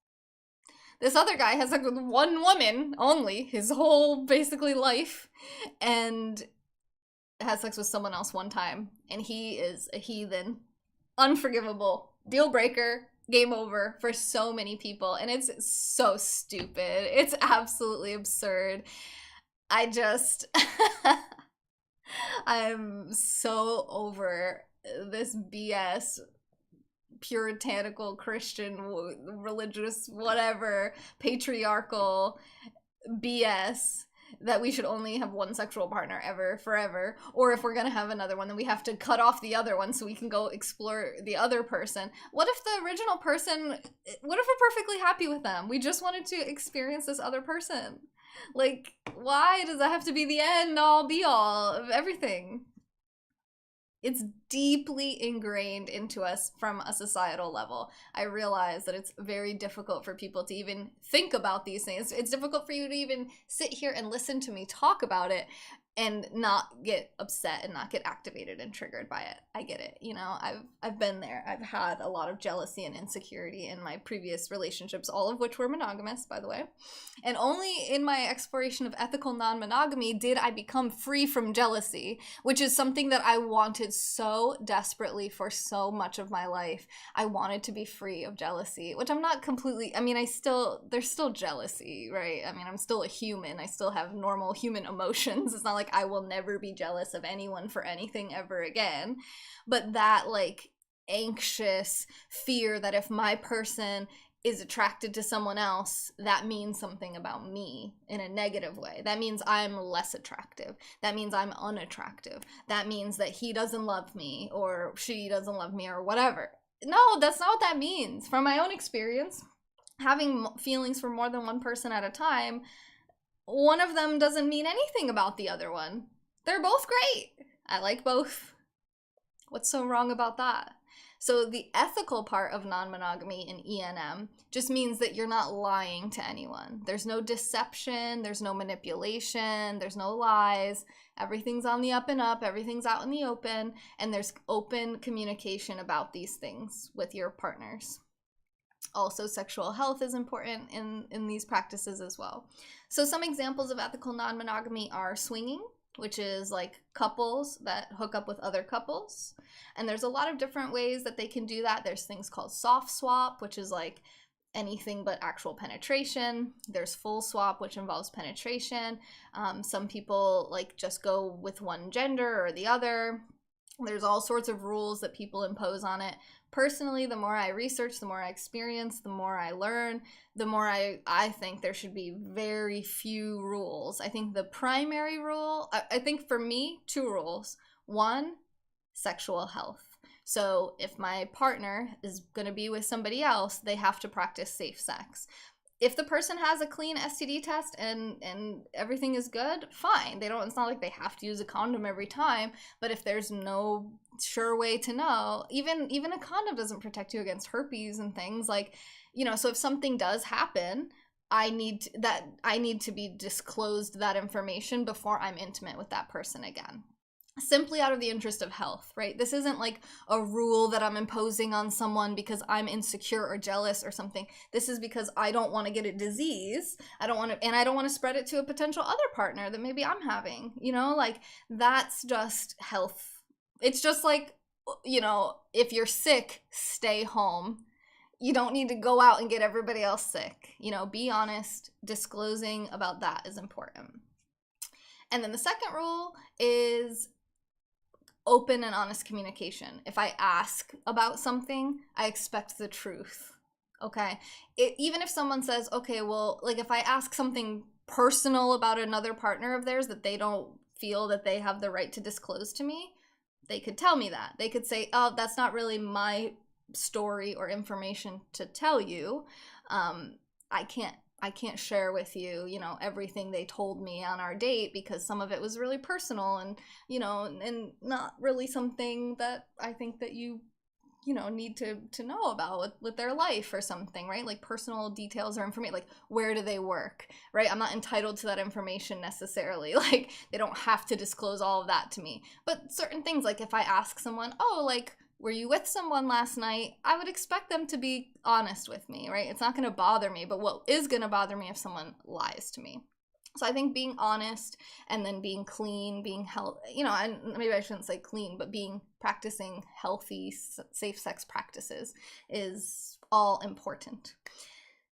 This other guy has sex with one woman only his whole basically life, and has sex with someone else one time, and he is a heathen. Unforgivable. Deal breaker. Game over for so many people. And it's so stupid. It's absolutely absurd. I'm so over this BS, puritanical, Christian, religious, whatever, patriarchal BS that we should only have one sexual partner ever, forever. Or if we're gonna have another one, then we have to cut off the other one so we can go explore the other person. What if the original person, what if we're perfectly happy with them? We just wanted to experience this other person. Like, why does that have to be the end all be all of everything? It's deeply ingrained into us from a societal level. I realize that it's very difficult for people to even think about these things. It's difficult for you to even sit here and listen to me talk about it and not get upset and not get activated and triggered by it. I get it. You know, I've been there. I've had a lot of jealousy and insecurity in my previous relationships, all of which were monogamous, by the way. And only in my exploration of ethical non-monogamy did I become free from jealousy, which is something that I wanted so desperately for so much of my life. I wanted to be free of jealousy, which I'm not completely, I mean, there's still jealousy, right? I mean, I'm still a human. I still have normal human emotions. It's not like I will never be jealous of anyone for anything ever again. But that like anxious fear that if my person is attracted to someone else, that means something about me in a negative way. That means I'm less attractive. That means I'm unattractive. That means that he doesn't love me or she doesn't love me or whatever. No, that's not what that means. From my own experience, having feelings for more than one person at a time, one of them doesn't mean anything about the other one. They're both great. I like both. What's so wrong about that? So the ethical part of non-monogamy in ENM just means that you're not lying to anyone. There's no deception, there's no manipulation, there's no lies. Everything's on the up and up, everything's out in the open, and there's open communication about these things with your partners. Also, sexual health is important in these practices as well. So some examples of ethical non-monogamy are swinging, which is like couples that hook up with other couples. And there's a lot of different ways that they can do that. There's things called soft swap, which is like anything but actual penetration. There's full swap, which involves penetration. Some people like just go with one gender or the other. There's all sorts of rules that people impose on it. Personally, the more I research, the more I experience, the more I learn, the more I think there should be very few rules. I think the primary rule, I think for me, 2 rules. 1, sexual health. So if my partner is going to be with somebody else, they have to practice safe sex. If the person has a clean STD test and everything is good, fine. It's not like they have to use a condom every time, but if there's no sure way to know, even a condom doesn't protect you against herpes and things like, you know, so if something does happen, I need to be disclosed that information before I'm intimate with that person again. simply out of the interest of health, right? This isn't like a rule that I'm imposing on someone because I'm insecure or jealous or something. This is because I don't want to get a disease. I don't want to, and I don't want to spread it to a potential other partner that maybe I'm having, you know, like that's just health. It's just like, you know, if you're sick, stay home. You don't need to go out and get everybody else sick. You know, be honest. Disclosing about that is important. And then the second rule is open and honest communication. If I ask about something, I expect the truth. Okay? Even if someone says, okay, well, like if I ask something personal about another partner of theirs that they don't feel that they have the right to disclose to me, they could tell me that. They could say, oh, that's not really my story or information to tell you. I can't share with you, you know, everything they told me on our date because some of it was really personal and, you know, and not really something that I think that you know, need to know about with their life or something, right? Like personal details or information, like where do they work, right? I'm not entitled to that information necessarily. Like they don't have to disclose all of that to me. But certain things, like if I ask someone, oh, like, were you with someone last night? I would expect them to be honest with me, right? It's not going to bother me, but what is going to bother me if someone lies to me? So I think being honest and then being clean, being healthy, you know, and maybe I shouldn't say clean, but practicing healthy, safe sex practices is all important.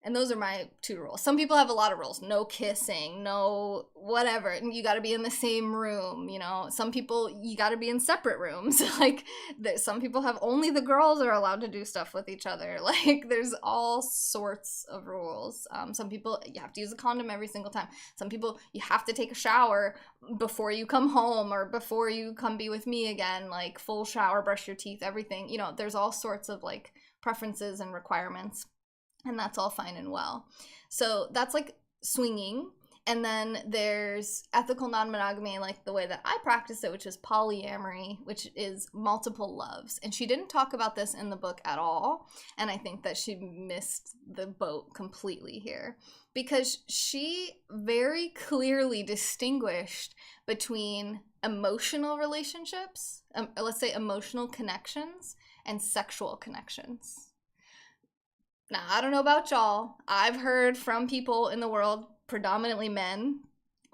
And those are my 2 rules. Some people have a lot of rules. No kissing, no whatever. You got to be in the same room, you know. Some people, you got to be in separate rooms. Like, some people have only the girls are allowed to do stuff with each other. Like, there's all sorts of rules. Some people, you have to use a condom every single time. Some people, you have to take a shower before you come home or before you come be with me again. Like, full shower, brush your teeth, everything. You know, there's all sorts of, like, preferences and requirements. And that's all fine and well. So that's like swinging. And then there's ethical non-monogamy, like the way that I practice it, which is polyamory, which is multiple loves. And she didn't talk about this in the book at all. And I think that she missed the boat completely here because she very clearly distinguished between emotional relationships, let's say emotional connections, and sexual connections. Now, I don't know about y'all. I've heard from people in the world, predominantly men,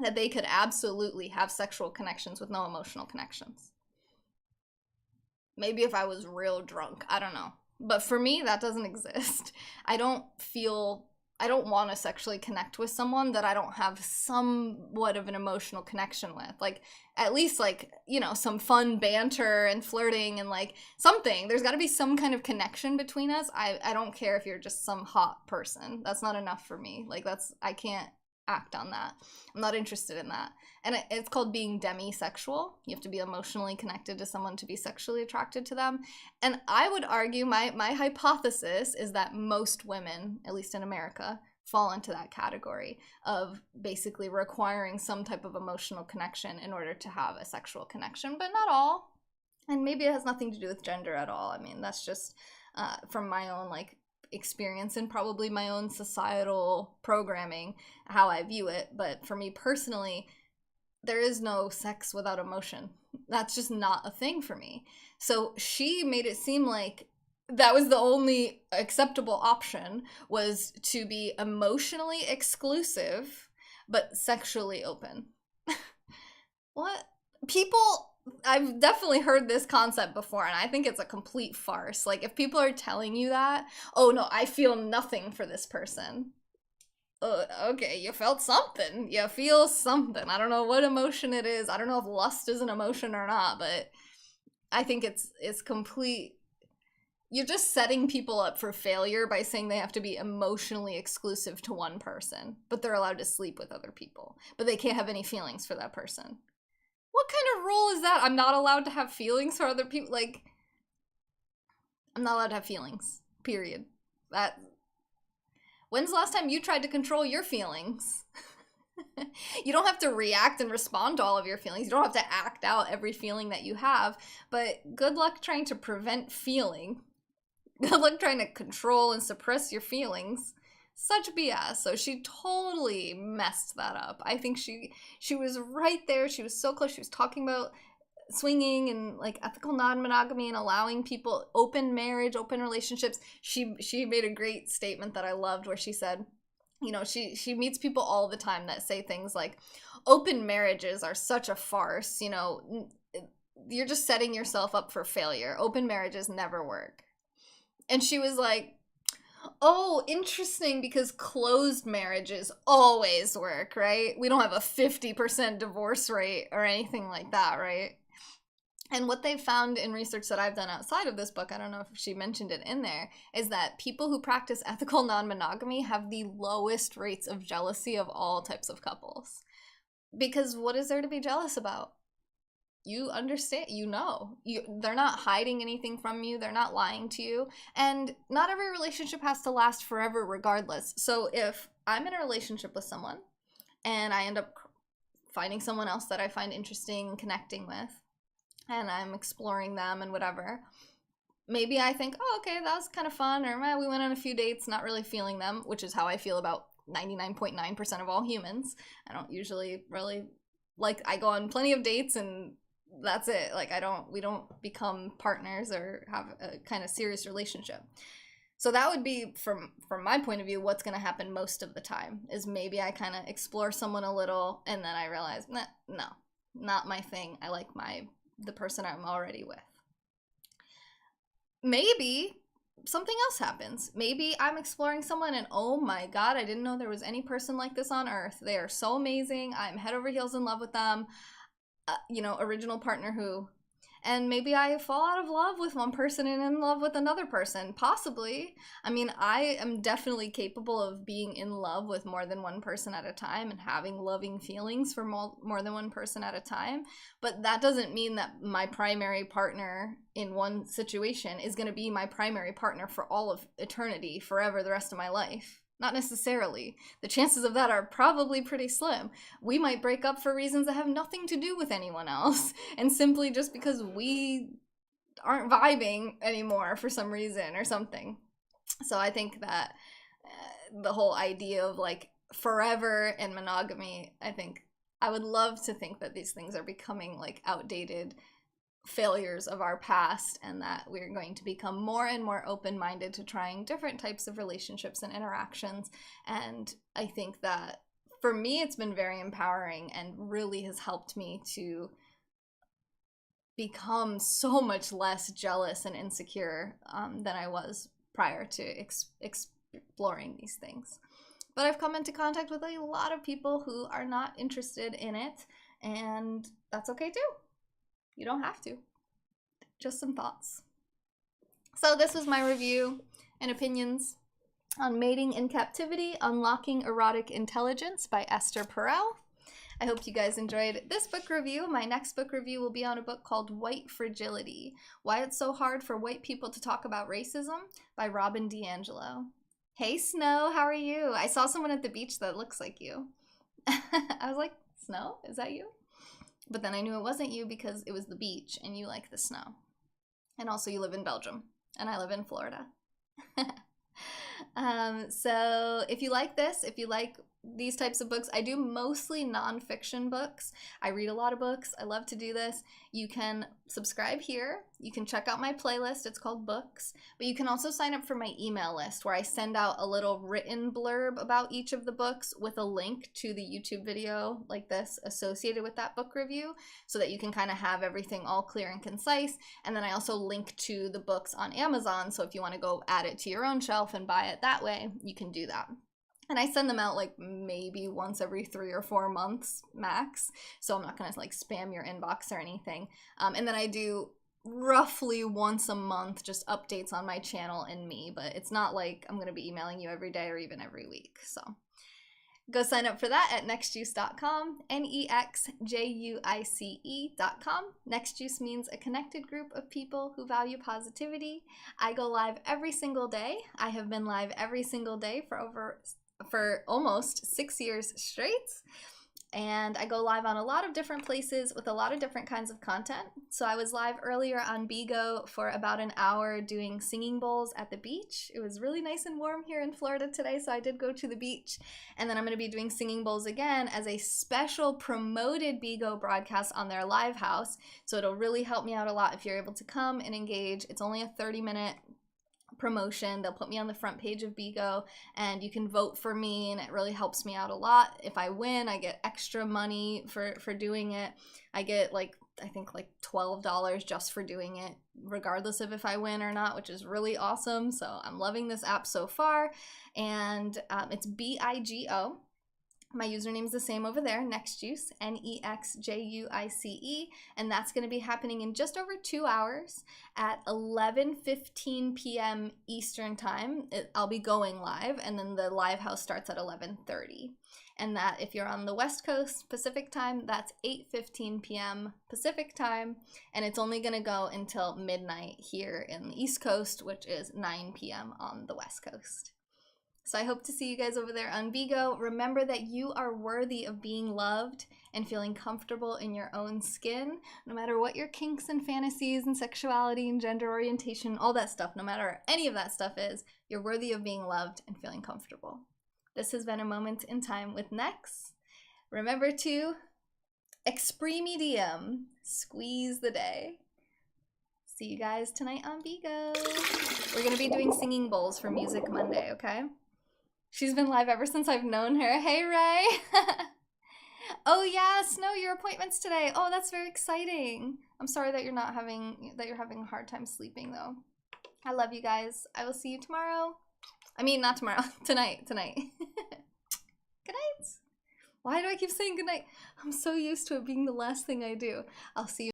that they could absolutely have sexual connections with no emotional connections. Maybe if I was real drunk, I don't know. But for me, that doesn't exist. I don't want to sexually connect with someone that I don't have somewhat of an emotional connection with. Like, at least, like, you know, some fun banter and flirting and, like, something. There's got to be some kind of connection between us. I don't care if you're just some hot person. That's not enough for me. Like, I can't act on that. I'm not interested in that. And it's called being demisexual. You have to be emotionally connected to someone to be sexually attracted to them. And I would argue, my hypothesis is that most women, at least in America, fall into that category of basically requiring some type of emotional connection in order to have a sexual connection, but not all. And maybe it has nothing to do with gender at all. I mean, that's just from my own, like, experience and probably my own societal programming, how I view it. But for me personally, there is no sex without emotion. That's just not a thing for me. So she made it seem like that was the only acceptable option, was to be emotionally exclusive but sexually open. What? I've definitely heard this concept before, and I think it's a complete farce. Like, if people are telling you that, oh no, I feel nothing for this person. Okay, you felt something. You feel something. I don't know what emotion it is. I don't know if lust is an emotion or not, but I think it's complete. You're just setting people up for failure by saying they have to be emotionally exclusive to one person, but they're allowed to sleep with other people, but they can't have any feelings for that person. What kind of rule is that? I'm not allowed to have feelings for other people? Like, I'm not allowed to have feelings. Period. When's the last time you tried to control your feelings? You don't have to react and respond to all of your feelings. You don't have to act out every feeling that you have, but good luck trying to prevent feeling. Good luck trying to control and suppress your feelings. Such BS. So she totally messed that up. I think she was right there. She was so close. She was talking about swinging and like ethical non-monogamy and allowing people open marriage, open relationships. She made a great statement that I loved where she said, you know, she meets people all the time that say things like open marriages are such a farce, you know, you're just setting yourself up for failure. Open marriages never work. And she was like, oh, interesting, because closed marriages always work, right? We don't have a 50% divorce rate or anything like that, right? And what they've found in research that I've done outside of this book, I don't know if she mentioned it in there, is that people who practice ethical non-monogamy have the lowest rates of jealousy of all types of couples. Because what is there to be jealous about? You understand, you know, they're not hiding anything from you, they're not lying to you, and not every relationship has to last forever regardless. So if I'm in a relationship with someone and I end up finding someone else that I find interesting and connecting with, and I'm exploring them and whatever, maybe I think, oh, okay, that was kind of fun, or we went on a few dates, not really feeling them, which is how I feel about 99.9% of all humans. I don't usually really, like, I go on plenty of dates and that's it. Like, we don't become partners or have a kind of serious relationship. So that would be, from my point of view, what's going to happen most of the time is maybe I kind of explore someone a little and then I realize, no, not my thing. I like the person I'm already with. Maybe something else happens. Maybe I'm exploring someone and oh my God, I didn't know there was any person like this on earth. They are so amazing. I'm head over heels in love with them. You know, original partner who, and maybe I fall out of love with one person and in love with another person, possibly. I mean, I am definitely capable of being in love with more than one person at a time and having loving feelings for more than one person at a time, but that doesn't mean that my primary partner in one situation is going to be my primary partner for all of eternity, forever, the rest of my life. Not necessarily. The chances of that are probably pretty slim. We might break up for reasons that have nothing to do with anyone else, and simply just because we aren't vibing anymore for some reason or something. So I think that the whole idea of like forever and monogamy, I think I would love to think that these things are becoming like outdated failures of our past, and that we're going to become more and more open-minded to trying different types of relationships and interactions. And I think that for me it's been very empowering and really has helped me to become so much less jealous and insecure than I was prior to exploring these things. But I've come into contact with a lot of people who are not interested in it, and that's okay too. You don't have to. Just some thoughts. So this was my review and opinions on Mating in Captivity, Unlocking Erotic Intelligence by Esther Perel. I hope you guys enjoyed this book review. My next book review will be on a book called White Fragility, Why It's So Hard for White People to Talk About Racism by Robin DiAngelo. Hey Snow, how are you? I saw someone at the beach that looks like you. I was like, Snow, is that you? But then I knew it wasn't you because it was the beach and you like the snow. And also you live in Belgium and I live in Florida. So if you like this, if you like these types of books, I do mostly nonfiction books. I read a lot of books. I love to do this. You can subscribe here. You can check out my playlist. It's called Books. But you can also sign up for my email list where I send out a little written blurb about each of the books with a link to the YouTube video like this associated with that book review, so that you can kind of have everything all clear and concise. And then I also link to the books on Amazon, so if you want to go add it to your own shelf and buy it that way, you can do that. And I send them out like maybe once every 3 or 4 months max. So I'm not going to like spam your inbox or anything. And then I do roughly once a month just updates on my channel and me. But it's not like I'm going to be emailing you every day or even every week. So go sign up for that at nexjuice.com, NexJuice.com. NexJuice means a connected group of people who value positivity. I go live every single day. I have been live every single day for almost 6 years straight. and I go live on a lot of different places with a lot of different kinds of content. So I was live earlier on Bigo for about an hour doing singing bowls at the beach. It was really nice and warm here in Florida today, so I did go to the beach. And then I'm going to be doing singing bowls again as a special promoted Bigo broadcast on their live house. So it'll really help me out a lot if you're able to come and engage. It's only a 30-minute promotion. They'll put me on the front page of Bigo, and you can vote for me, and it really helps me out a lot. If I win, I get extra money for doing it. I get I think $12 just for doing it, regardless of if I win or not, which is really awesome. So I'm loving this app so far, and it's BIGO. My username is the same over there, NexJuice, NEXJUICE, and that's going to be happening in just over 2 hours at 11:15 p.m. Eastern Time. I'll be going live, and then the live house starts at 11:30. And that, if you're on the West Coast Pacific Time, that's 8:15 p.m. Pacific Time, and it's only going to go until midnight here in the East Coast, which is 9 p.m. on the West Coast. So I hope to see you guys over there on Bigo. Remember that you are worthy of being loved and feeling comfortable in your own skin, no matter what your kinks and fantasies and sexuality and gender orientation, all that stuff, no matter any of that stuff is, you're worthy of being loved and feeling comfortable. This has been a moment in time with Nex. Remember to exprimidium, squeeze the day. See you guys tonight on Bigo. We're going to be doing singing bowls for Music Monday, okay? She's been live ever since I've known her. Hey, Ray. Oh, yeah, Snow, your appointment's today. Oh, that's very exciting. I'm sorry that you're having a hard time sleeping, though. I love you guys. I will see you tomorrow. I mean, not tomorrow. Tonight. Good night. Why do I keep saying good night? I'm so used to it being the last thing I do. I'll see you.